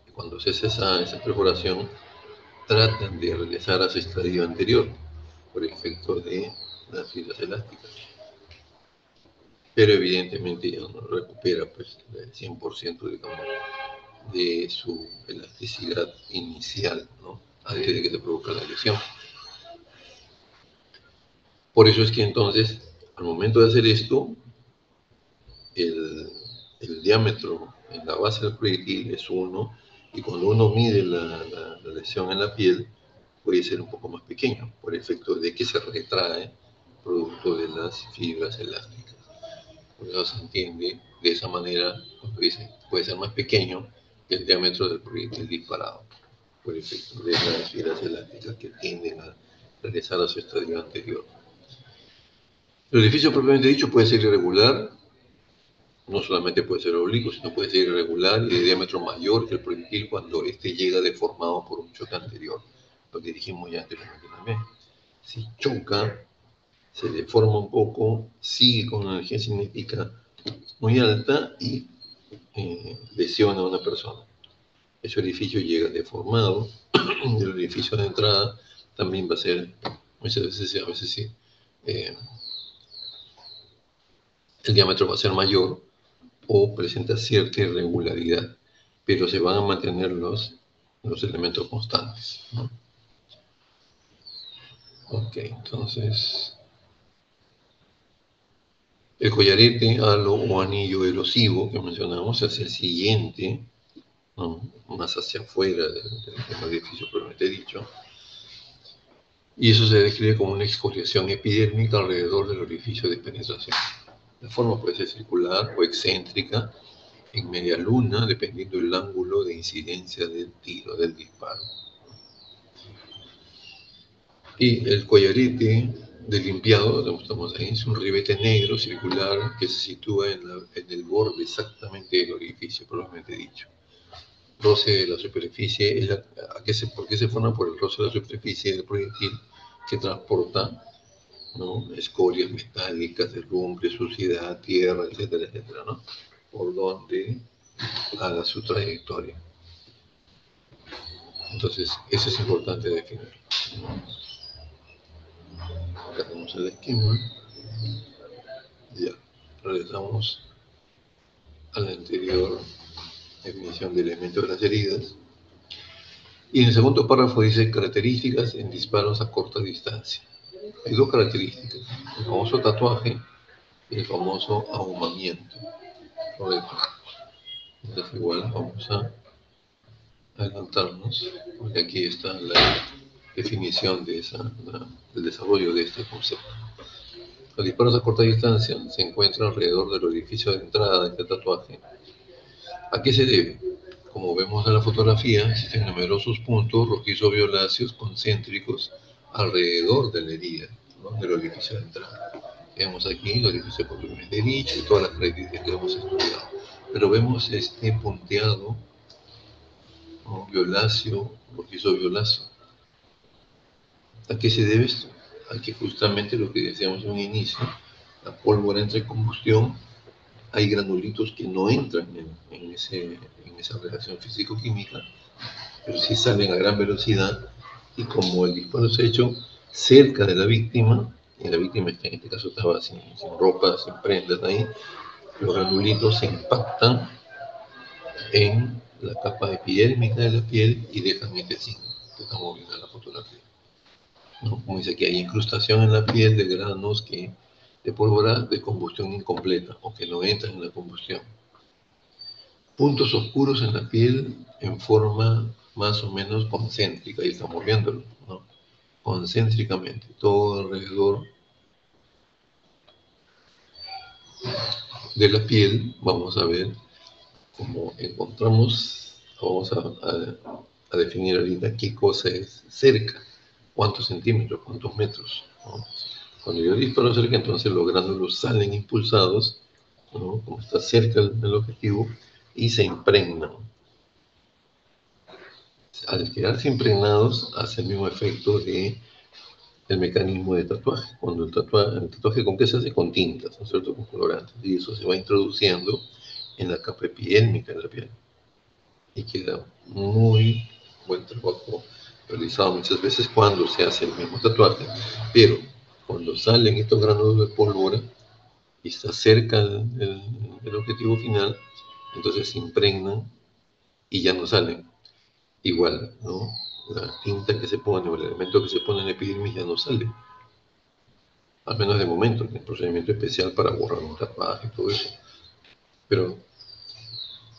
y cuando cesa esa perforación, tratan de regresar a su estadio anterior por efecto de las fibras elásticas. Pero evidentemente ya no recupera pues, el 100%, digamos, de su elasticidad inicial, ¿no? Antes de que se produzca la lesión. Por eso es que entonces, al momento de hacer esto, el diámetro en la base del proyectil es 1, y cuando uno mide la lesión en la piel, puede ser un poco más pequeño, por efecto de que se retrae producto de las fibras elásticas. Por eso se entiende de esa manera, cuando dice, puede ser más pequeño que el diámetro del proyectil disparado, por efecto de las fibras elásticas que tienden a regresar a su estadio anterior. El orificio propiamente dicho puede ser irregular, no solamente puede ser oblicuo, sino puede ser irregular y de diámetro mayor que el proyectil cuando éste llega deformado por un choque anterior, lo que dijimos ya anteriormente también. Si choca, se deforma un poco, sigue con una energía cinética muy alta y lesiona a una persona. Ese orificio llega deformado, el orificio de entrada también va a ser, muchas veces, a veces sí, el diámetro va a ser mayor o presenta cierta irregularidad, pero se van a mantener los elementos constantes, ¿no? Ok, entonces, el collarete, halo o anillo erosivo que mencionamos es el siguiente, ¿no? Más hacia afuera del orificio propiamente dicho, y eso se describe como una excoriación epidérmica alrededor del orificio de penetración. La forma puede ser circular o excéntrica, en media luna, dependiendo del ángulo de incidencia del tiro, del disparo. Y el collarete de limpiado, lo mostramos ahí, es un ribete negro circular que se sitúa en el borde exactamente del orificio, probablemente dicho. Roce de la superficie, ¿por qué se forma? Por el roce de la superficie del proyectil que transporta, ¿no?, escorias metálicas, derrumbe, suciedad, tierra, etcétera, etcétera, ¿no?, por donde haga su trayectoria. Entonces, eso es importante definir. Acá tenemos el esquema. Ya, regresamos a la anterior definición de elementos de las heridas. Y en el segundo párrafo dice características en disparos a corta distancia. Hay dos características, el famoso tatuaje y el famoso ahumamiento. Entonces igual vamos a adelantarnos, porque aquí está la definición de del desarrollo de este concepto. Los disparos a corta distancia se encuentran alrededor del orificio de entrada de este tatuaje. ¿A qué se debe? Como vemos en la fotografía, existen numerosos puntos rojizo-violáceos concéntricos alrededor de la herida, ¿no?, del orificio de entrada. Vemos aquí el orificio propiamente dicho y todas las características que hemos estudiado. Pero vemos este punteado, ¿no?, violáceo, rojizo-violáceo. ¿A qué se debe esto? A que justamente lo que decíamos en un inicio, la pólvora entra en combustión, hay granulitos que no entran en esa reacción físico-química, pero sí salen a gran velocidad, y como el disparo se ha hecho cerca de la víctima, y la víctima en este caso estaba sin ropa, sin prendas ahí, los granulitos se impactan en la capa epidérmica de la piel y dejan este signo que estamos viendo en la fotografía, ¿no? Como dice aquí, hay incrustación en la piel de granos de pólvora de combustión incompleta o que no entran en la combustión. Puntos oscuros en la piel en forma más o menos concéntrica, y estamos viéndolo, ¿no?, concéntricamente, todo alrededor de la piel, vamos a ver cómo encontramos, vamos a definir ahorita qué cosa es cerca, cuántos centímetros, cuántos metros, ¿no? Cuando yo disparo cerca, entonces los gránulos salen impulsados, ¿no? Como está cerca del objetivo, y se impregnan. Al quedarse impregnados, hace el mismo efecto de el mecanismo de tatuaje. Cuando el tatuaje ¿con qué se hace? Con tintas, ¿no es cierto? Con colorantes. Y eso se va introduciendo en la capa epidérmica de la piel. Y queda muy buen trabajo realizado muchas veces cuando se hace el mismo tatuaje. Pero cuando salen estos granulos de pólvora y está cerca del objetivo final, entonces se impregnan y ya no salen. Igual, ¿no? La tinta que se pone o el elemento que se pone en la epidermis ya no sale. Al menos de momento, el procedimiento especial para borrar un tatuaje y todo eso. Pero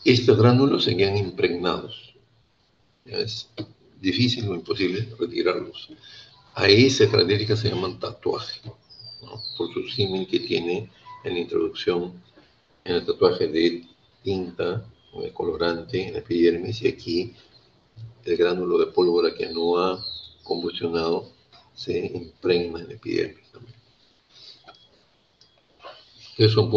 estos gránulos se quedan impregnados. Ya es difícil o imposible retirarlos. A esa característica se llaman tatuaje, ¿no? Por su símil que tiene en la introducción en el tatuaje de tinta o de colorante en la epidermis, y aquí el gránulo de pólvora que no ha combustionado se impregna en la epidermis también. Esos son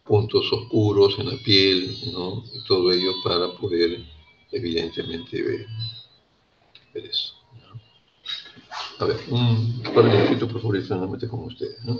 puntos oscuros en la piel, ¿no? Y todo ello para poder, evidentemente, ver eso, ¿no? A ver, un par de minutitos, por favor, y finalmente con ustedes, ¿no?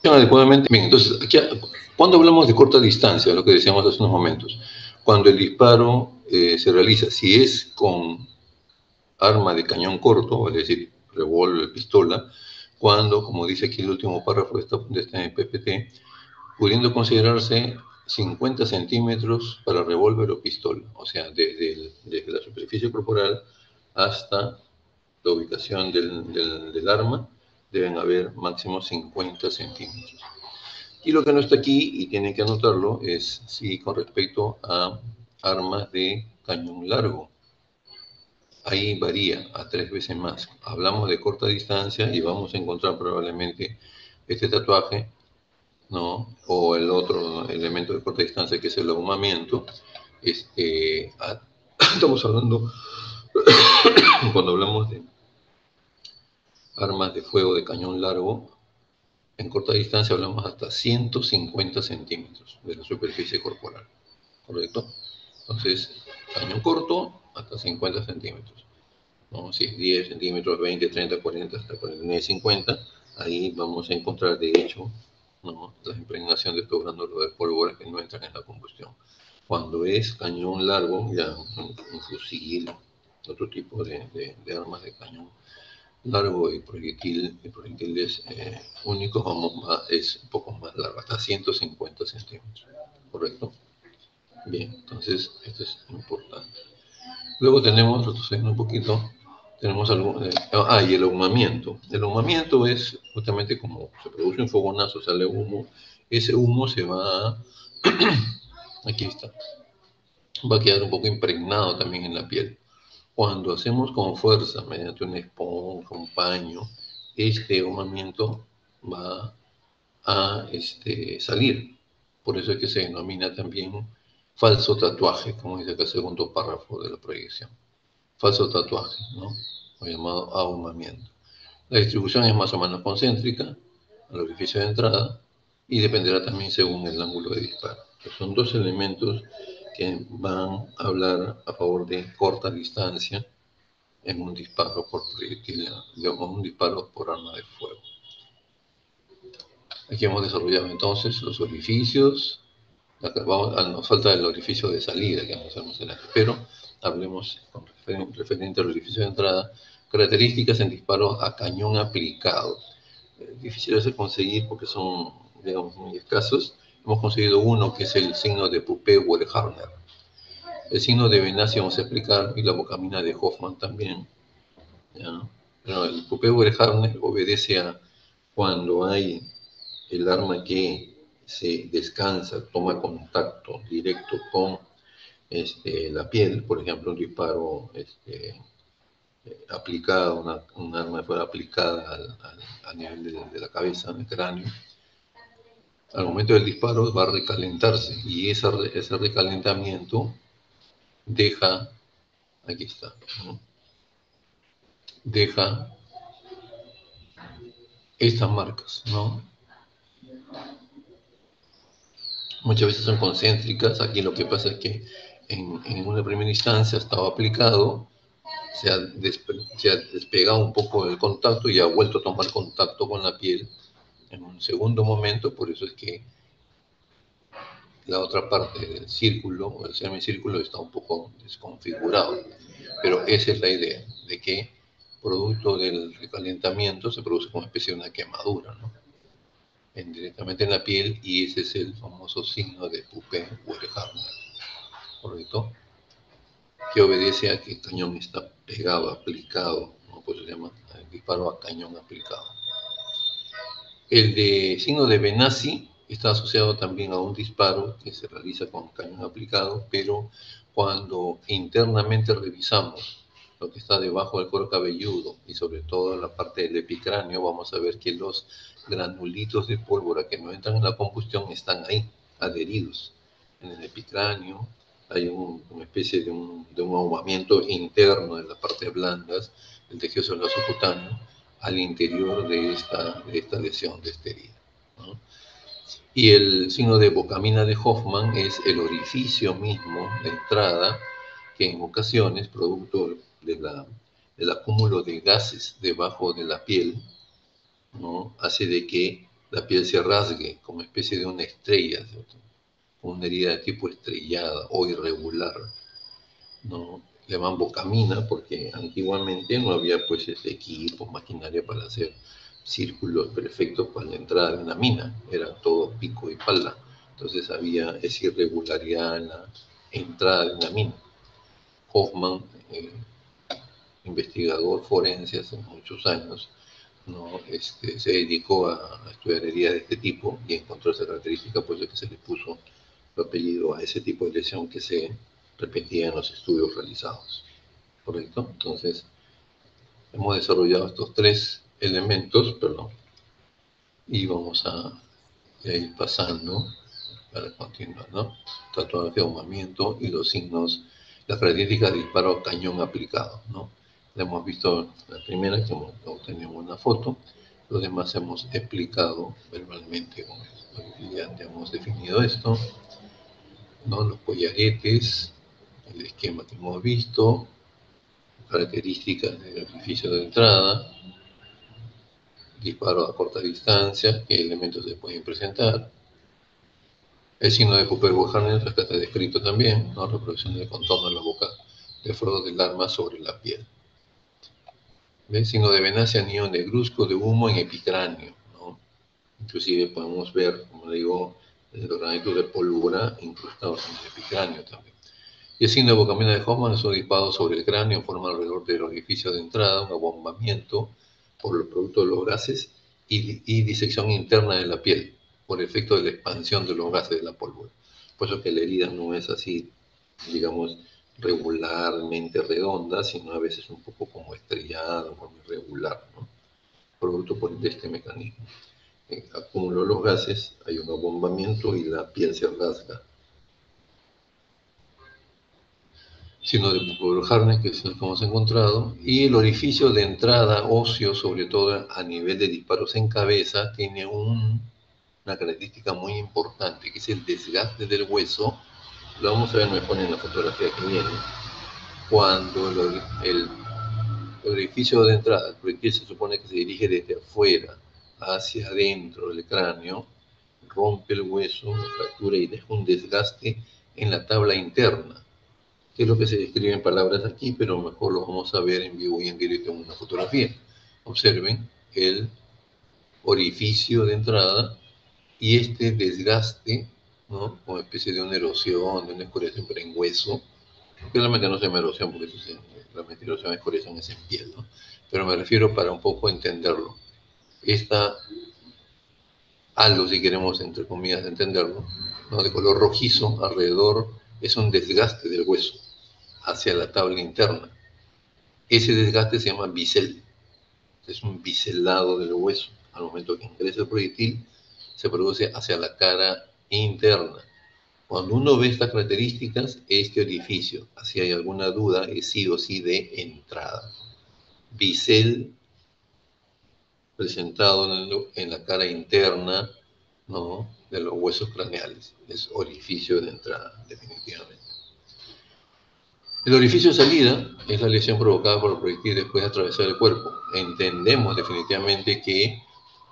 Adecuadamente. Bien, entonces, aquí, cuando hablamos de corta distancia, lo que decíamos hace unos momentos, cuando el disparo se realiza, si es con arma de cañón corto, es decir, revólver, pistola, cuando, como dice aquí el último párrafo de este PPT, pudiendo considerarse 50 centímetros para revólver o pistola, o sea, desde la superficie corporal hasta la ubicación del arma, deben haber máximo 50 centímetros. Y lo que no está aquí, y tienen que anotarlo, es si con respecto a armas de cañón largo. Ahí varía a 3 veces más. Hablamos de corta distancia y vamos a encontrar probablemente este tatuaje, ¿no? O el otro elemento de corta distancia que es el ahumamiento. Estamos hablando, cuando hablamos de armas de fuego de cañón largo, en corta distancia hablamos hasta 150 centímetros de la superficie corporal, ¿correcto? Entonces, cañón corto hasta 50 centímetros, ¿no? Si es 10 centímetros, 20, 30, 40, hasta 49, 50, ahí vamos a encontrar, de hecho, ¿no?, la impregnación de estos gránulos de pólvora que no entran en la combustión. Cuando es cañón largo, ya un fusil, otro tipo de armas de cañón largo y proyectiles únicos, es un poco más largo, hasta 150 centímetros, ¿correcto? Bien, entonces esto es importante. Luego tenemos, retrocediendo un poquito, tenemos y el ahumamiento. El ahumamiento es justamente como se produce un fogonazo, sale humo, ese humo se va aquí está, va a quedar un poco impregnado también en la piel. Cuando hacemos con fuerza, mediante una esponja, un paño, este ahumamiento va a salir. Por eso es que se denomina también falso tatuaje, como dice acá el segundo párrafo de la proyección. Falso tatuaje, ¿no? O llamado ahumamiento. La distribución es más o menos concéntrica al orificio de entrada y dependerá también según el ángulo de disparo. Son dos elementos que van a hablar a favor de corta distancia en un disparo por proyectil, un disparo por arma de fuego. Aquí hemos desarrollado entonces los orificios Nos falta el orificio de salida que vamos a ver más adelante, pero hablemos con referente al orificio de entrada, características en disparos a cañón aplicado. Difíciles de conseguir porque son, digamos, muy escasos. Hemos conseguido uno que es el signo de Puppe-Werharner. El signo de Benassi vamos a explicar, y la bocamina de Hoffman también, ¿ya? Pero el Puppe-Werharner obedece a cuando hay el arma que se descansa, toma contacto directo con la piel, por ejemplo, un disparo aplicado, un arma fuera aplicada a nivel de la cabeza, en el cráneo. Al momento del disparo va a recalentarse y ese recalentamiento deja, aquí está, ¿no? Deja estas marcas, ¿no? Muchas veces son concéntricas. Aquí lo que pasa es que en una primera instancia estaba aplicado, se ha despegado un poco del contacto y ha vuelto a tomar contacto con la piel en un segundo momento. Por eso es que la otra parte del círculo o el semicírculo está un poco desconfigurado. Pero esa es la idea, de que producto del recalentamiento se produce como una especie de una quemadura, ¿no? Directamente en la piel, y ese es el famoso signo de Puppe-Werharner, ¿correcto? Que obedece a que el cañón está pegado, aplicado, ¿no? Pues se llama el disparo a cañón aplicado. El de signo de Benassi está asociado también a un disparo que se realiza con cañón aplicado, pero cuando internamente revisamos lo que está debajo del cuero cabelludo y sobre todo en la parte del epicráneo, vamos a ver que los granulitos de pólvora que no entran en la combustión están ahí, adheridos. En el epicráneo hay una especie de un ahumamiento interno de las partes blandas del tejido celular subcutáneo al interior de esta lesión, de esta herida, ¿no? Y el signo de bocamina de Hoffman es el orificio mismo de entrada que en ocasiones, producto del acúmulo de gases debajo de la piel, ¿no? Hace de que la piel se rasgue como especie de una estrella, ¿cierto? Una herida de tipo estrellada o irregular, ¿no? Le llaman bocamina porque antiguamente no había pues equipos, maquinaria para hacer círculos perfectos para la entrada de una mina, era todo pico y pala, entonces había esa irregularidad en la entrada de una mina. Hoffman, investigador forense hace muchos años, ¿no? Se dedicó a estudiar heridas de este tipo y encontró esa característica, pues de que se le puso el apellido a ese tipo de lesión que se repetía en los estudios realizados, ¿correcto? Entonces, hemos desarrollado estos tres elementos, perdón, y vamos a ir pasando para continuar, ¿no? Tatuaje de ahumamiento y los signos, las características de disparo a cañón aplicado, ¿no? La hemos visto la primera, que obtenemos una foto, los demás hemos explicado verbalmente, ya hemos definido esto, ¿no? Los collaretes, el esquema que hemos visto, características del orificio de entrada, disparo a corta distancia, qué elementos se pueden presentar. El signo de Puppe-Werharner acá está descrito también, ¿no? Reproducción del contorno de la boca de Frodo del arma sobre la piel. El signo de Benassi, anillo negruzco de humo en epicráneo, ¿no? Inclusive podemos ver, como digo, los granitos de pólvora incrustados en el epicráneo también. Y el signo de bocamina de Hoffman es un disparo sobre el cráneo en forma alrededor del orificio de entrada, un abombamiento por el producto de los gases y disección interna de la piel por efecto de la expansión de los gases de la pólvora. Por eso que la herida no es así, digamos, regularmente redonda, sino a veces un poco como estrellada, como irregular, ¿no? Producto de este mecanismo. Acumuló los gases, hay un abombamiento y la piel se rasga. Sino de Puppe-Werharner, que es el que hemos encontrado, y el orificio de entrada óseo, sobre todo a nivel de disparos en cabeza, tiene una característica muy importante, que es el desgaste del hueso. Lo vamos a ver mejor en la fotografía que viene. Cuando el orificio de entrada, el proyectil se supone que se dirige desde afuera hacia adentro del cráneo, rompe el hueso, lo fractura y deja un desgaste en la tabla interna, que es lo que se describe en palabras aquí, pero mejor lo vamos a ver en vivo y en directo en una fotografía. Observen el orificio de entrada y este desgaste, ¿no? Como especie de una erosión, de una escoriación, pero en hueso. Realmente no se llama erosión porque la erosión es escoriación es en piel, ¿no? Pero me refiero para un poco entenderlo. Esta halo, si queremos, entre comillas, entenderlo, ¿no? De color rojizo alrededor es un desgaste del hueso hacia la tabla interna. Ese desgaste se llama bisel. Es un biselado del hueso. Al momento que ingresa el proyectil, se produce hacia la cara interna. Cuando uno ve estas características, este orificio, si hay alguna duda, es sí o sí de entrada. Bisel presentado en la cara interna, ¿no? De los huesos craneales. Es orificio de entrada, definitivamente. El orificio de salida es la lesión provocada por el proyectil después de atravesar el cuerpo. Entendemos definitivamente que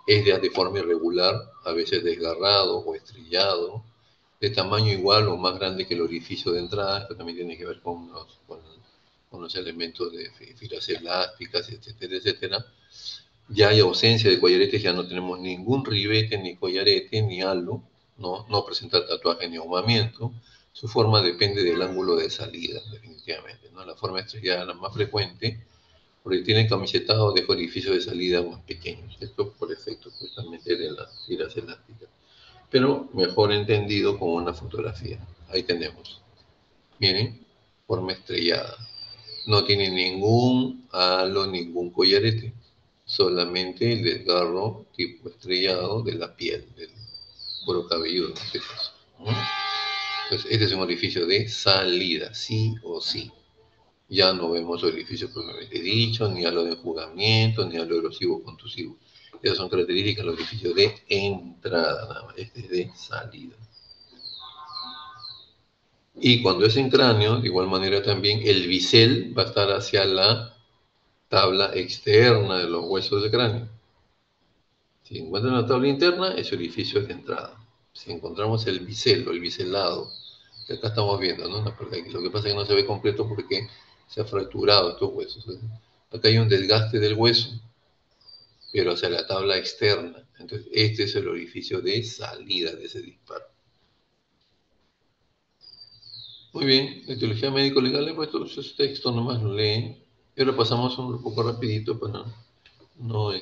es de forma irregular, a veces desgarrado o estrellado, de tamaño igual o más grande que el orificio de entrada. Esto también tiene que ver con los elementos de fibras elásticas, etcétera, etcétera. Ya hay ausencia de collaretes, ya no tenemos ningún ribete, ni collarete, ni halo, no presenta tatuaje ni ahumamiento. Su forma depende del ángulo de salida, definitivamente, ¿no? La forma estrellada, la más frecuente, porque tienen camisetados de orificios de salida más pequeños. Esto por efecto justamente de las fibras elásticas. Pero mejor entendido con una fotografía. Ahí tenemos. Miren, forma estrellada. No tiene ningún halo, ningún collarete. Solamente el desgarro tipo estrellado de la piel, del cuero cabelludo, en este caso, ¿no? Entonces, este es un orificio de salida, sí o sí. Ya no vemos orificio propiamente dicho, ni halo de enjugamiento, ni halo erosivo contusivo. Esas son características del orificio de entrada, nada más. Este es de salida. Y cuando es en cráneo, de igual manera también, el bisel va a estar hacia la tabla externa de los huesos de cráneo. Si encuentran la tabla interna, ese orificio es de entrada. Si encontramos el bisel o el biselado, que acá estamos viendo, ¿no? Lo que pasa es que no se ve completo porque se ha fracturado estos huesos. Acá hay un desgaste del hueso, pero hacia la tabla externa. Entonces, este es el orificio de salida de ese disparo. Muy bien, la etiología médico-legal, he puesto esos textos, nomás lo leen. Y ahora pasamos un poco rapidito para no,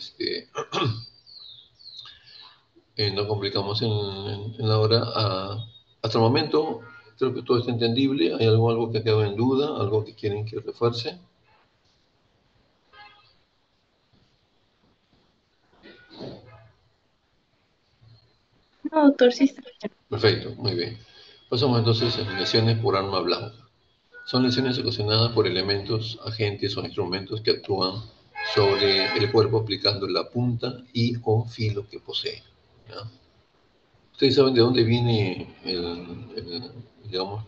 no complicamos en la hora. Hasta el momento, creo que todo está entendible. ¿Hay algo que ha quedado en duda? ¿Algo que quieren que refuerce? No, doctor, sí está bien. Perfecto, muy bien. Pasamos entonces a lesiones por arma blanca. Son lesiones ocasionadas por elementos, agentes o instrumentos que actúan sobre el cuerpo aplicando la punta y o filo que posee, ¿ya? Ustedes saben de dónde viene digamos,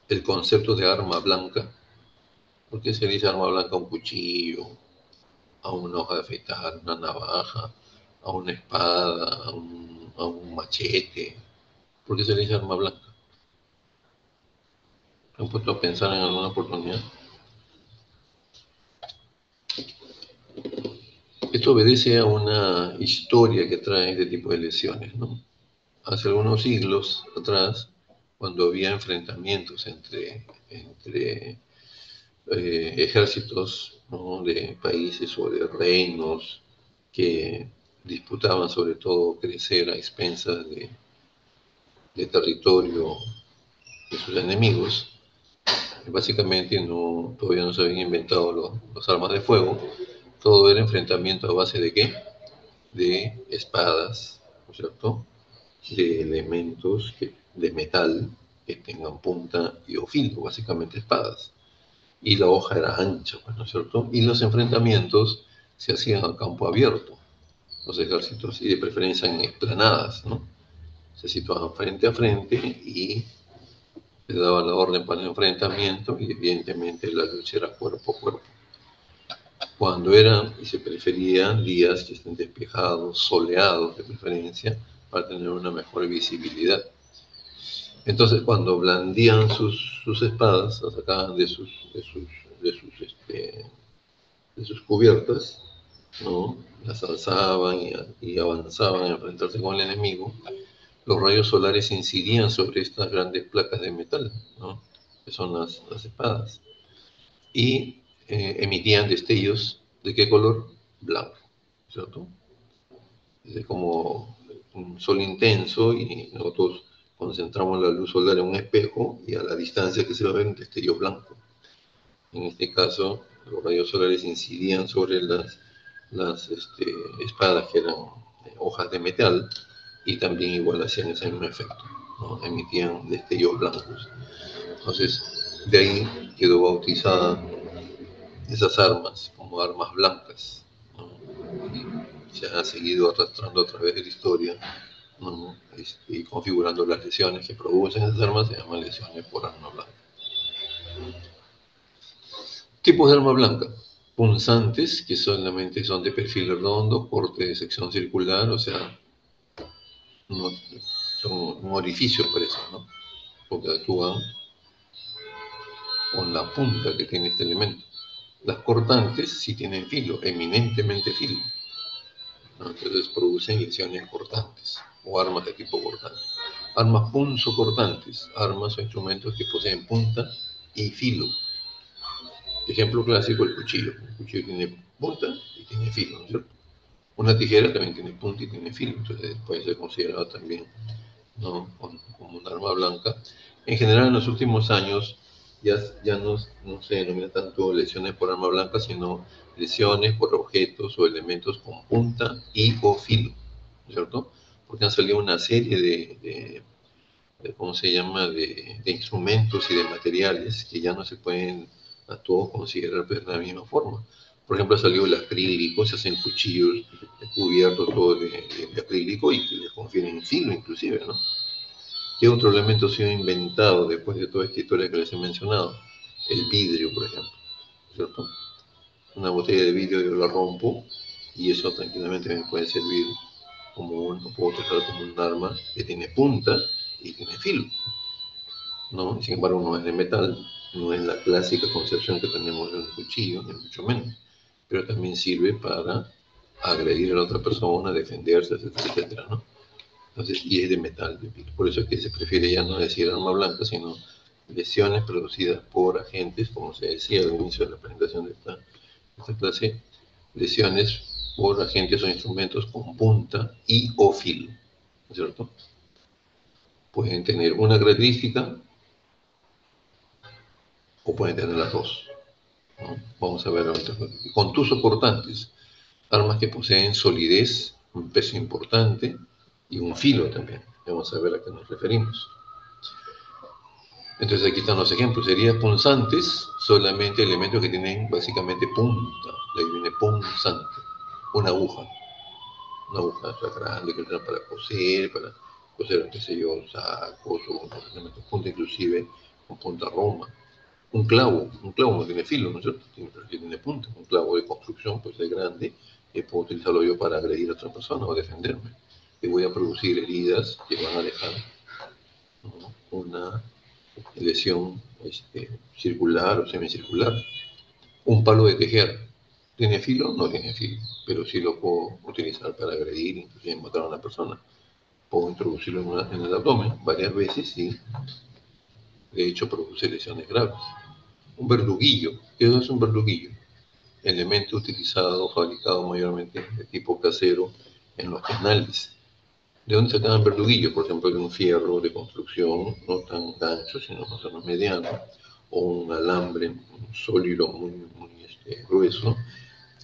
el concepto de arma blanca. ¿Por qué se dice arma blanca a un cuchillo, a una hoja de afeitar, a una navaja, a una espada, a un machete? ¿Por qué se le dice arma blanca? ¿Se han puesto a pensar en alguna oportunidad? Esto obedece a una historia que trae este tipo de lesiones, ¿no? Hace algunos siglos atrás, cuando había enfrentamientos entre ejércitos, ¿no? De países o de reinos que disputaban sobre todo crecer a expensas de territorio de sus enemigos. Básicamente todavía no se habían inventado los armas de fuego. Todo era enfrentamiento a base de ¿qué? De espadas, ¿no es cierto? De elementos de metal que tengan punta y o filo, básicamente espadas. Y la hoja era ancha, pues, ¿no es cierto? Y los enfrentamientos se hacían a campo abierto, los ejércitos, y de preferencia en explanadas, ¿no? Se situaban frente a frente y le daban la orden para el enfrentamiento y evidentemente la lucha era cuerpo a cuerpo. cuando eran, y se preferían días que estén despejados, soleados de preferencia, para tener una mejor visibilidad. Entonces, cuando blandían sus espadas, las sacaban de sus cubiertas, ¿no? Las alzaban y avanzaban a enfrentarse con el enemigo, los rayos solares incidían sobre estas grandes placas de metal, ¿no? Que son las espadas, y emitían destellos, ¿de qué color? Blanco, ¿cierto? Es como un sol intenso y nosotros concentramos la luz solar en un espejo y a la distancia que se va a ver un destello blanco. En este caso, los rayos solares incidían sobre las espadas que eran hojas de metal y también igual hacían ese mismo efecto, ¿no? Emitían destellos blancos. Entonces, de ahí quedó bautizada esas armas como armas blancas, ¿no? Y se han seguido arrastrando a través de la historia, ¿no? Y configurando las lesiones que producen esas armas, se llaman lesiones por arma blanca. Tipos de arma blanca: punzantes, que solamente son de perfil redondo, corte de sección circular, o sea, no, son un orificio por eso, ¿no? Porque actúan con la punta que tiene este elemento. Las cortantes sí tienen filo, eminentemente filo, ¿no? Entonces producen lesiones cortantes o armas de tipo cortante. Armas punzocortantes, armas o instrumentos que poseen punta y filo. Ejemplo clásico, el cuchillo. El cuchillo tiene punta y tiene filo, ¿no es cierto? Una tijera también tiene punta y tiene filo, entonces puede ser considerado también, ¿no?, como un arma blanca. En general, en los últimos años ya no se denomina tanto lesiones por arma blanca, sino lesiones por objetos o elementos con punta y o filo, ¿cierto? Porque han salido una serie ¿cómo se llama?, de instrumentos y de materiales que ya no se pueden a todos considerar de la misma forma. Por ejemplo, ha salido el acrílico, se hacen cuchillos cubiertos todo de acrílico y que les confieren filo inclusive, ¿no? ¿Qué otro elemento ha sido inventado después de toda esta historia que les he mencionado? El vidrio, por ejemplo, ¿cierto? Una botella de vidrio yo la rompo y eso tranquilamente me puede servir lo puedo utilizar como un arma que tiene punta y tiene filo, ¿no? Sin embargo, no es de metal, no es la clásica concepción que tenemos de un cuchillo, ni mucho menos, pero también sirve para agredir a la otra persona, defenderse, etcétera, etcétera, ¿no? Entonces, y es de metal, de filo. Por eso es que se prefiere ya no decir arma blanca, sino lesiones producidas por agentes, como se decía al inicio de la presentación de esta clase, lesiones por agentes o instrumentos con punta y o filo, ¿no es cierto? Pueden tener una característica o pueden tener las dos, ¿no? Vamos a ver ahorita. Contusos cortantes, armas que poseen solidez, un peso importante y un filo también. Vamos a ver a qué nos referimos. Entonces aquí están los ejemplos. Serían punzantes, solamente elementos que tienen básicamente punta. De ahí viene punzante, una aguja grande que usan para coser, qué sé yo, sacos o elementos punta, inclusive con punta roma. Un clavo no tiene filo, ¿no es cierto? Tiene punta. Un clavo de construcción, pues es grande, y puedo utilizarlo yo para agredir a otra persona o defenderme. Y voy a producir heridas que van a dejar, ¿no?, una lesión circular o semicircular. Un palo de tejer, ¿tiene filo? No tiene filo, pero sí lo puedo utilizar para agredir, inclusive matar a una persona. Puedo introducirlo en el abdomen varias veces y de hecho produce lesiones graves. Un verduguillo, ¿qué es un verduguillo? Elemento utilizado, fabricado mayormente de tipo casero en los canales. ¿De dónde sacaban verduguillos? Por ejemplo, de un fierro de construcción, no tan ancho, sino más o menos mediano, o un alambre sólido muy grueso.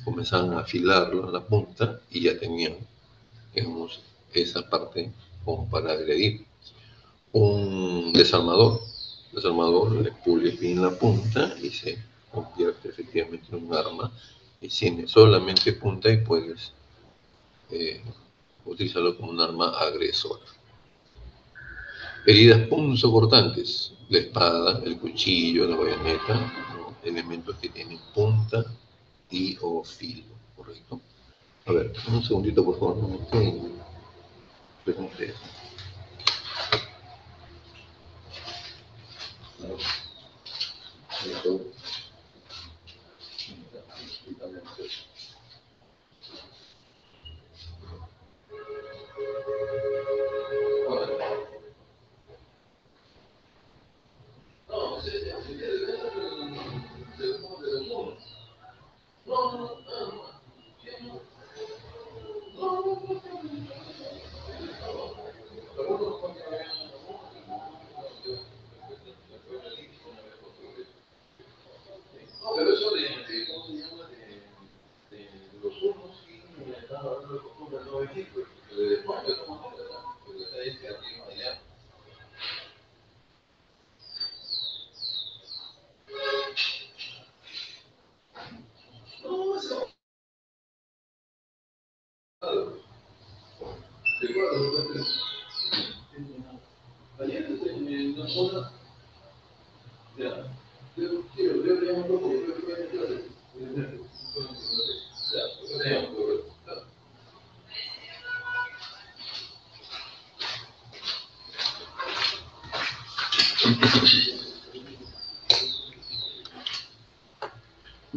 Comenzaban a afilarlo en la punta y ya tenían, digamos, esa parte como para agredir. Un desarmador le pules bien la punta y se convierte efectivamente en un arma y tiene solamente punta y puedes utilizarlo como un arma agresora. Heridas punzocortantes, la espada, el cuchillo, la bayoneta, ¿no?, elementos que tienen punta y o filo, ¿correcto? A ver, un segundito, por favor, un momento. Esperen ustedes.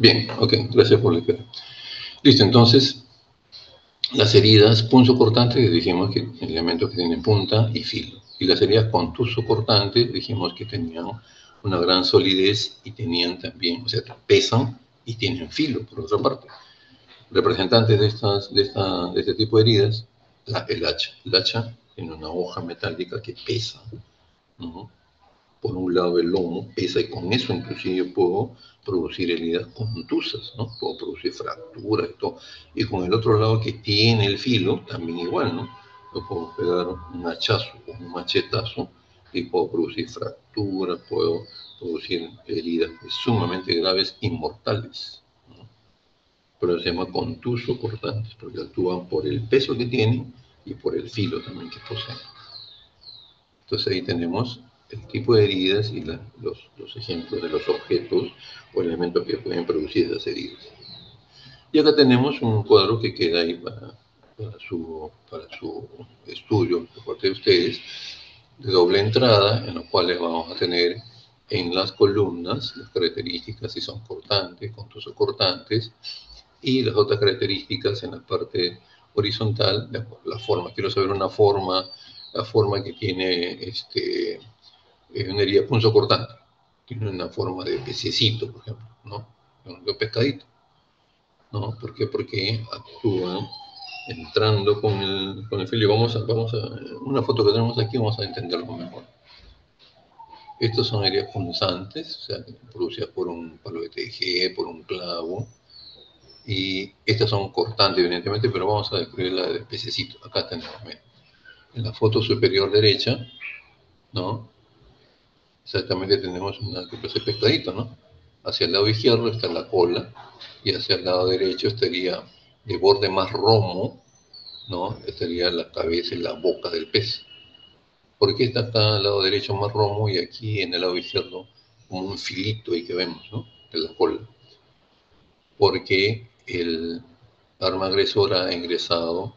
Bien, ok, gracias por la clase. Listo, entonces, las heridas punzocortantes dijimos que elementos que tienen punta y filo. Y las heridas contusocortantes dijimos que tenían una gran solidez y tenían también, o sea, pesan y tienen filo, por otra parte. Representantes de este tipo de heridas, el hacha. El hacha tiene una hoja metálica que pesa, ¿no? Por un lado el lomo pesa y con eso inclusive puedo producir heridas contusas, ¿no? Puedo producir fracturas y todo. Y con el otro lado que tiene el filo, también igual, ¿no? Yo puedo pegar un hachazo o un machetazo y puedo producir fracturas, puedo producir heridas sumamente graves y mortales, ¿no? Pero se llama contusocortantes porque actúan por el peso que tienen y por el filo también que poseen. Entonces ahí tenemos el tipo de heridas y los ejemplos de los objetos o elementos que pueden producir esas heridas. Y acá tenemos un cuadro que queda ahí para su estudio por parte de ustedes, de doble entrada, en los cuales vamos a tener en las columnas las características si son cortantes, contusocortantes, y las otras características en la parte horizontal, la forma. Quiero saber una forma, la forma que tiene una herida punzocortante. Tiene una forma de pececito, por ejemplo, ¿no? De pescadito, ¿no? ¿Por qué? Porque actúan entrando con el filo. Vamos a, una foto que tenemos aquí, vamos a entenderlo mejor. Estos son heridas punzantes, o sea, producidas por un palo de tejer, por un clavo. Y estas son cortantes, evidentemente, pero vamos a describir la del pececito. Acá tenemos, miren. En la foto superior derecha, ¿no? Exactamente tenemos una que parece pescadito, ¿no? Hacia el lado izquierdo está la cola y hacia el lado derecho estaría de borde más romo, ¿no? Estaría la cabeza y la boca del pez. ¿Por qué está acá al lado derecho más romo y aquí en el lado izquierdo como un filito ahí que vemos, ¿no? De la cola. Porque el arma agresora ha ingresado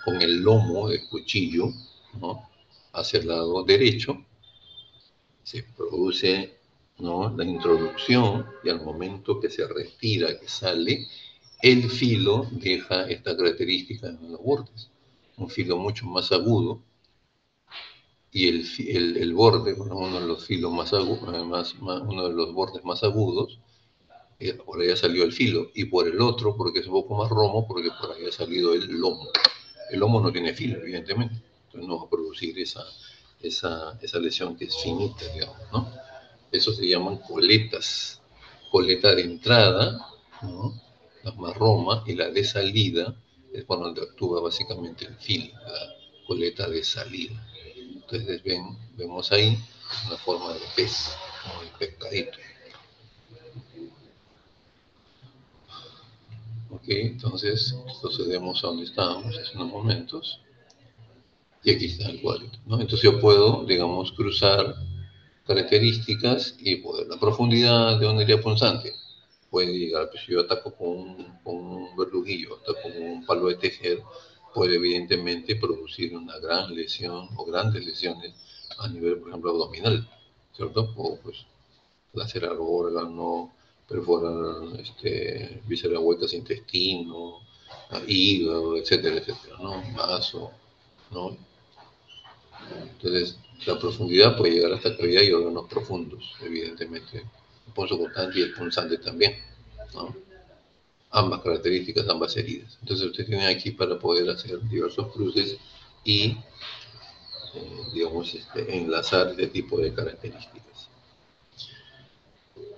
con el lomo del cuchillo, ¿no? Hacia el lado derecho, se produce, ¿no? La introducción y al momento que se retira, que sale, el filo deja esta característica en los bordes, un filo mucho más agudo y el borde, uno de los filos más agudos, uno de los bordes más agudos, por ahí ha salido el filo, y por el otro, porque es un poco más romo, porque por ahí ha salido el lomo. El lomo no tiene filo, evidentemente, entonces no va a producir esa lesión que es finita, digamos, ¿no? Eso se llaman coletas. Coleta de entrada, ¿no? La más roma, y la de salida es por donde actúa básicamente el filo, la coleta de salida. Entonces vemos ahí una forma de pez, como el pescadito. Ok, entonces procedemos a donde estábamos hace unos momentos. Y aquí está el cuadrito, ¿no? Entonces yo puedo, digamos, cruzar características y poder la profundidad de una herida punzante. puede llegar, pues si yo ataco con un verduguillo, ataco con un palo de tejer, puede evidentemente producir una gran lesión o grandes lesiones a nivel, por ejemplo, abdominal, ¿cierto? O pues lacerar órgano, perforar vísceras huecas, intestino, hígado, etcétera, etcétera, ¿no? Vaso, ¿no? Entonces, la profundidad puede llegar hasta cavidad y órganos profundos, evidentemente. El punzocortante y el punzante también, ¿no? Ambas características, ambas heridas. Entonces, usted tiene aquí para poder hacer diversos cruces y, digamos, enlazar este tipo de características.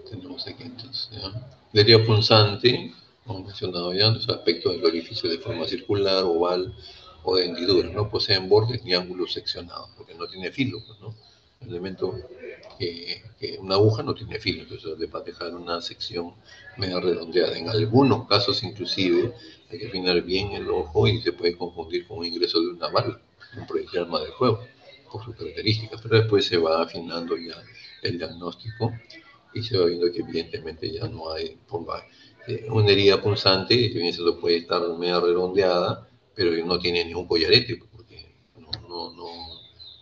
Tenemos aquí entonces, ¿ya? La herida punzante, como mencionado ya, los aspectos del orificio de forma circular, oval o de hendidura, no poseen bordes ni ángulos seccionados, porque no tiene filo, pues, ¿no? El elemento que una aguja no tiene filo, entonces le va a dejar una sección media redondeada. En algunos casos, inclusive, hay que afinar bien el ojo y se puede confundir con un ingreso de una bala, un proyectil arma de fuego, por sus características, pero después se va afinando ya el diagnóstico y se va viendo que evidentemente ya no hay una herida punzante, que bien se lo puede estar media redondeada, pero no tiene ningún collarete, porque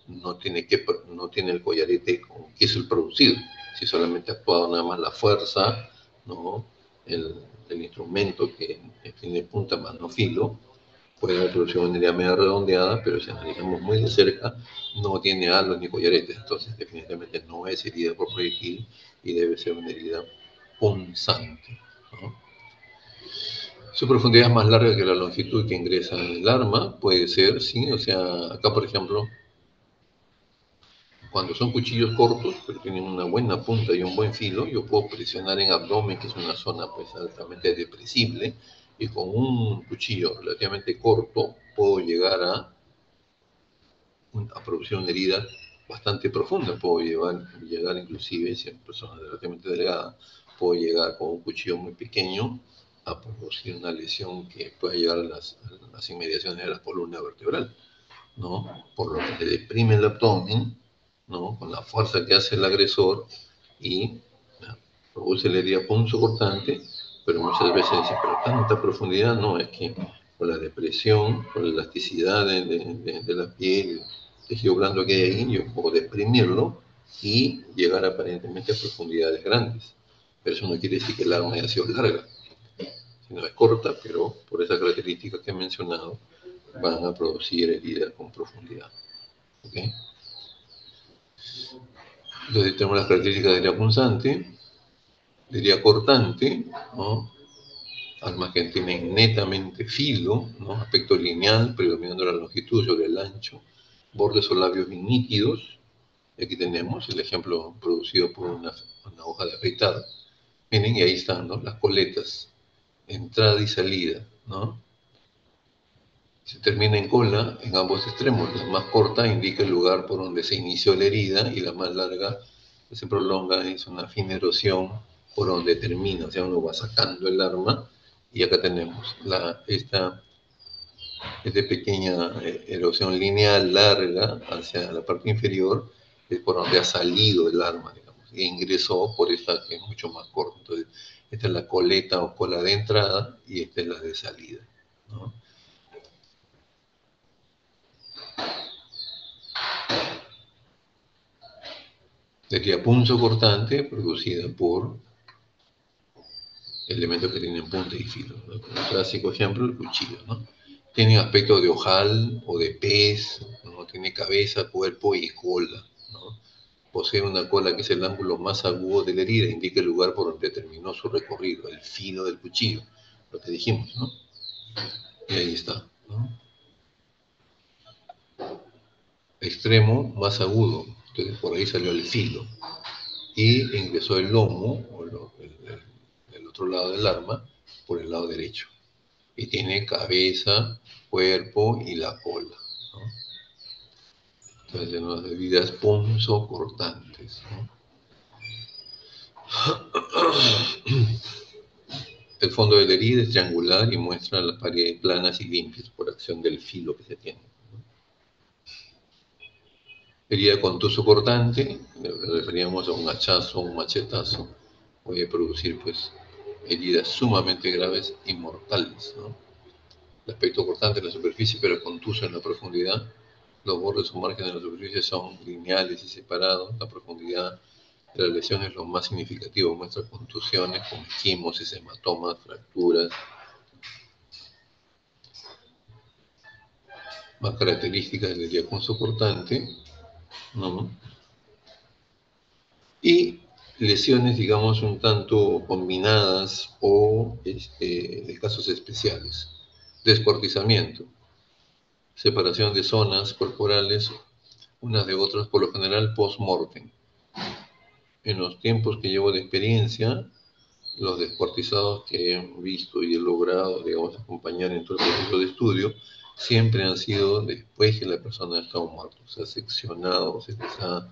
no tiene el collarete que es el producido. Si solamente ha actuado nada más la fuerza, ¿no? el instrumento que tiene punta más no filo, puede haber producido una herida media redondeada, pero si analizamos muy de cerca, no tiene halos ni collaretes, entonces definitivamente no es herida por proyectil y debe ser una herida punzante, ¿no? Su profundidad es más larga que la longitud que ingresa en el arma, puede ser, sí, o sea, acá por ejemplo, cuando son cuchillos cortos, pero tienen una buena punta y un buen filo, yo puedo presionar en abdomen, que es una zona pues altamente depresible, y con un cuchillo relativamente corto puedo llegar a producir una herida bastante profunda. Puedo llegar inclusive, si en personas relativamente delgadas, puedo llegar con un cuchillo muy pequeño a producir una lesión que pueda llegar a las inmediaciones de la columna vertebral, ¿no? Por lo que se deprime el abdomen, ¿no? Con la fuerza que hace el agresor y, ¿no?, produce la herida punzocortante, pero muchas veces dice, pero tanta profundidad, no, es que con la depresión, con la elasticidad de la piel, el tejido blando que hay ahí, yo puedo deprimirlo y llegar aparentemente a profundidades grandes. Pero eso no quiere decir que el arma haya sido larga, sino es corta, pero por esas características que he mencionado, van a producir heridas con profundidad. ¿Okay? Entonces tenemos las características de herida punzante, de herida cortante, ¿no? Armas que tienen netamente filo, ¿no? Aspecto lineal, predominando la longitud sobre el ancho, bordes o labios bien nítidos. Aquí tenemos el ejemplo producido por una hoja de afeitar. Miren, y ahí están, ¿no?, las coletas, entrada y salida, ¿no? Se termina en cola en ambos extremos. La más corta indica el lugar por donde se inició la herida y la más larga, que se prolonga, es una fina erosión por donde termina. O sea, uno va sacando el arma y acá tenemos esta pequeña erosión lineal larga hacia la parte inferior, es por donde ha salido el arma, digamos, e ingresó por esta que es mucho más corta. Entonces, esta es la coleta o cola de entrada y esta es la de salida, ¿no? Sería punzocortante producida por elementos que tienen punta y filo, ¿no? Como clásico ejemplo, el cuchillo, ¿no? Tiene aspecto de ojal o de pez, ¿no? Tiene cabeza, cuerpo y cola, ¿no? Posee una cola que es el ángulo más agudo de la herida, indica el lugar por donde terminó su recorrido, el filo del cuchillo, lo que dijimos, ¿no? Y ahí está, ¿no? Extremo más agudo, entonces por ahí salió el filo. Y ingresó el lomo, o el otro lado del arma, por el lado derecho. Y tiene cabeza, cuerpo y la cola, ¿no? Entonces tenemos heridas punzocortantes, ¿no? El fondo de la herida es triangular y muestra las paredes planas y limpias por acción del filo que se tiene, ¿no? Herida contuso cortante, referíamos a un hachazo, un machetazo, puede producir pues heridas sumamente graves y mortales, ¿no? El aspecto cortante en la superficie, pero contuso en la profundidad. Los bordes o márgenes de la superficie son lineales y separados. La profundidad de la lesión es lo más significativo. Muestra contusiones con esquimosis, hematomas, fracturas. Más características del diagnóstico cortante, ¿no? Y lesiones, digamos, un tanto combinadas o de casos especiales. Descuartizamiento, separación de zonas corporales unas de otras, por lo general post-mortem. En los tiempos que llevo de experiencia, los descuartizados que he visto y he logrado, digamos, acompañar en todo el proceso de estudio, siempre han sido después que la persona ha estado muerta. Se ha seccionado, se les ha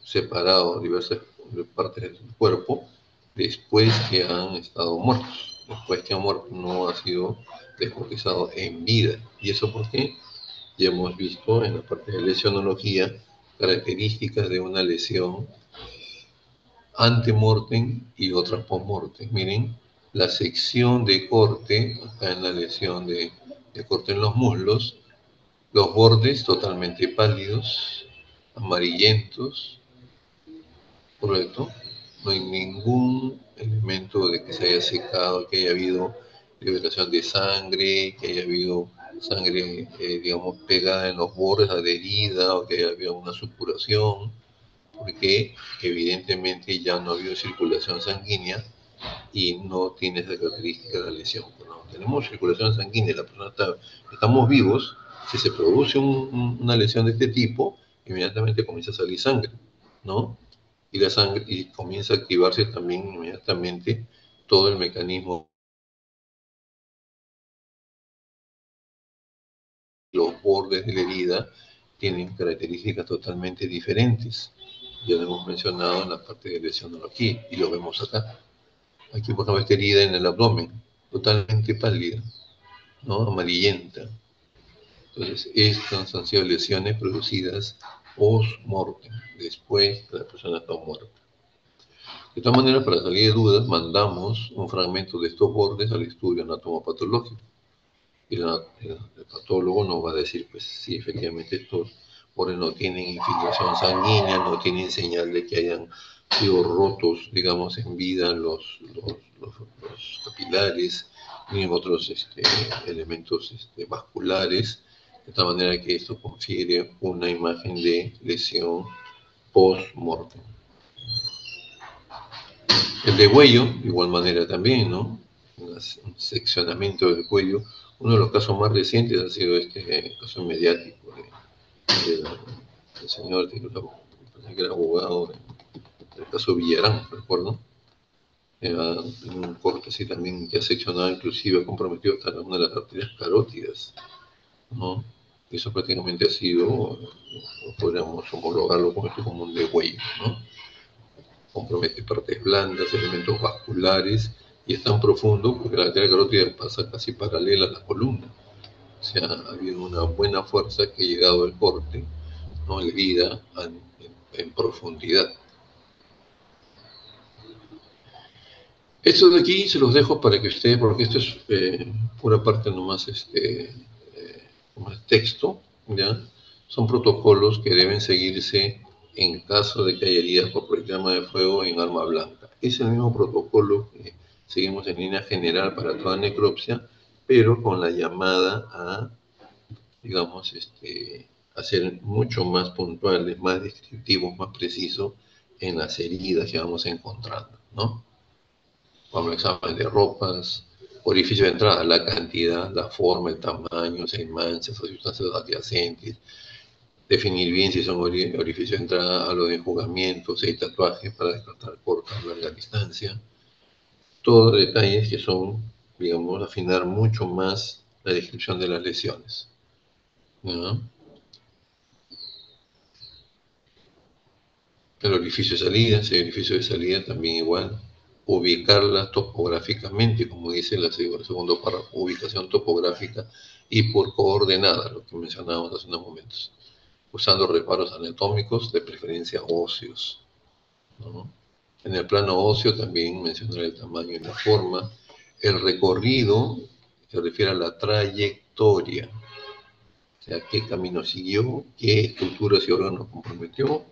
separado diversas partes del cuerpo después que han estado muertos. Después que han muerto no ha sido descuartizado en vida. ¿Y eso por qué? Ya hemos visto en la parte de lesionología características de una lesión ante-mortem y otra post-mortem. Miren, la sección de corte, acá en la lesión de corte en los muslos, los bordes totalmente pálidos, amarillentos, ¿correcto? No hay ningún elemento de que se haya secado, que haya habido liberación de sangre, que haya habido sangre, digamos, pegada en los bordes, adherida, o que haya habido una supuración, porque evidentemente ya no ha habido circulación sanguínea y no tiene esa característica de la lesión. Cuando tenemos circulación sanguínea, la persona estamos vivos, si se produce una lesión de este tipo, inmediatamente comienza a salir sangre, ¿no? Y la sangre, y comienza a activarse también inmediatamente todo el mecanismo. Los bordes de la herida tienen características totalmente diferentes. Ya lo hemos mencionado en la parte de lesionología y lo vemos acá. Aquí, por ejemplo, esta herida en el abdomen, totalmente pálida, ¿no? Amarillenta. Entonces, estas han sido lesiones producidas post-mortem, después que la persona está muerta. De todas maneras, para salir de dudas, mandamos un fragmento de estos bordes al estudio anatomopatológico. Y el patólogo nos va a decir, pues sí, efectivamente estos bordes no tienen infiltración sanguínea, no tienen señal de que hayan sido rotos, digamos, en vida los capilares, ni otros elementos vasculares, de tal manera que esto confiere una imagen de lesión post-mortem. El de cuello, de igual manera también, ¿no? Un seccionamiento del cuello. Uno de los casos más recientes ha sido este caso mediático del señor que era abogado del caso Villarán, recuerdo. Era un corte así también que ha seccionado, inclusive ha comprometido hasta una de las arterias carótidas, ¿no? Y eso prácticamente ha sido, podríamos homologarlo con esto como un degüello, ¿no? Compromete partes blandas, elementos vasculares, y es tan profundo porque la arteria carótida pasa casi paralela a la columna. O sea, ha habido una buena fuerza que ha llegado al corte, ¿no? En vida, en profundidad. Esto de aquí se los dejo para que ustedes, porque esto es pura parte nomás, más texto, ¿ya? Son protocolos que deben seguirse en caso de que haya heridas por proyectil de arma de fuego en arma blanca. Es el mismo protocolo que seguimos en línea general para toda necropsia, pero con la llamada a, digamos, a ser mucho más puntuales, más descriptivos, más precisos en las heridas que vamos encontrando, ¿no? Como examen de ropas, orificio de entrada, la cantidad, la forma, el tamaño, si hay manchas o sustancias adyacentes, definir bien si son orificio de entrada, a lo de enjugamiento, si hay tatuajes para descartar corta o larga distancia, todos detalles que son, digamos, afinar mucho más la descripción de las lesiones, ¿no? El orificio de salida, si hay orificio de salida también igual, ubicarla topográficamente, como dice el segundo párrafo, ubicación topográfica y por coordenada, lo que mencionábamos hace unos momentos, usando reparos anatómicos, de preferencia óseos, ¿no? En el plano óseo también mencionar el tamaño y la forma. El recorrido se refiere a la trayectoria, o sea, qué camino siguió, qué estructuras y órganos comprometió,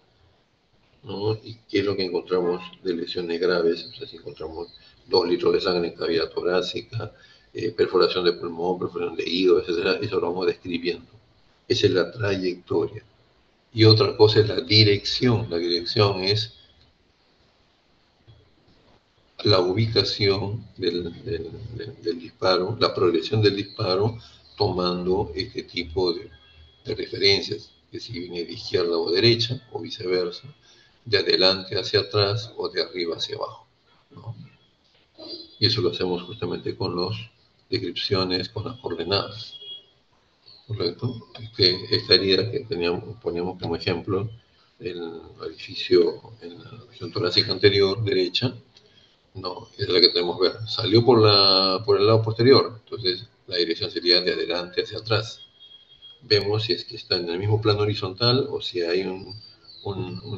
¿no? Y qué es lo que encontramos de lesiones graves. O sea, si encontramos 2 litros de sangre en cavidad torácica, perforación de pulmón, perforación de hígado, etcétera, eso lo vamos describiendo. Esa es la trayectoria. Y otra cosa es la dirección. La dirección es la ubicación del disparo, la progresión del disparo, tomando este tipo de referencias, que si viene de izquierda o derecha, o viceversa, de adelante hacia atrás o de arriba hacia abajo, ¿no? Y eso lo hacemos justamente con las descripciones, con las coordenadas, ¿correcto? Esta herida que poníamos como ejemplo, el orificio en la región torácica anterior derecha, no, es la que tenemos que ver. Salió por el lado posterior, entonces la dirección sería de adelante hacia atrás. Vemos si es que está en el mismo plano horizontal o si hay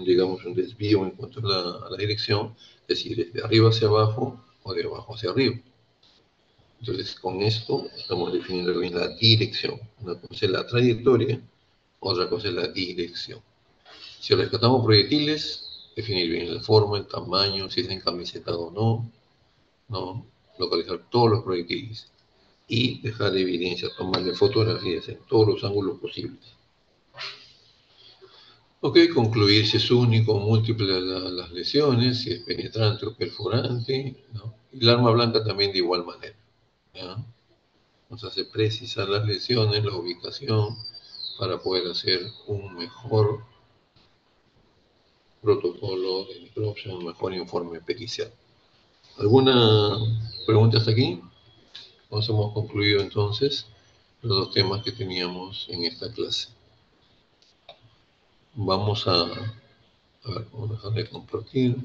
digamos, un desvío en cuanto a la dirección, es decir, es de arriba hacia abajo o de abajo hacia arriba. Entonces, con esto estamos definiendo bien la dirección. Una cosa es la trayectoria, otra cosa es la dirección. Si rescatamos proyectiles, definir bien la forma, el tamaño, si es encamisetado o no, ¿no? Localizar todos los proyectiles y dejar evidencia, tomarle fotografías en todos los ángulos posibles. Ok, concluir si es único o múltiple las lesiones, si es penetrante o perforante, ¿no? Y el arma blanca también de igual manera, ¿ya? Nos hace precisar las lesiones, la ubicación, para poder hacer un mejor protocolo de necropsia, un mejor informe pericial. ¿Alguna pregunta hasta aquí? Nos hemos concluido entonces los 2 temas que teníamos en esta clase. Vamos a ver, vamos a dejar de compartir.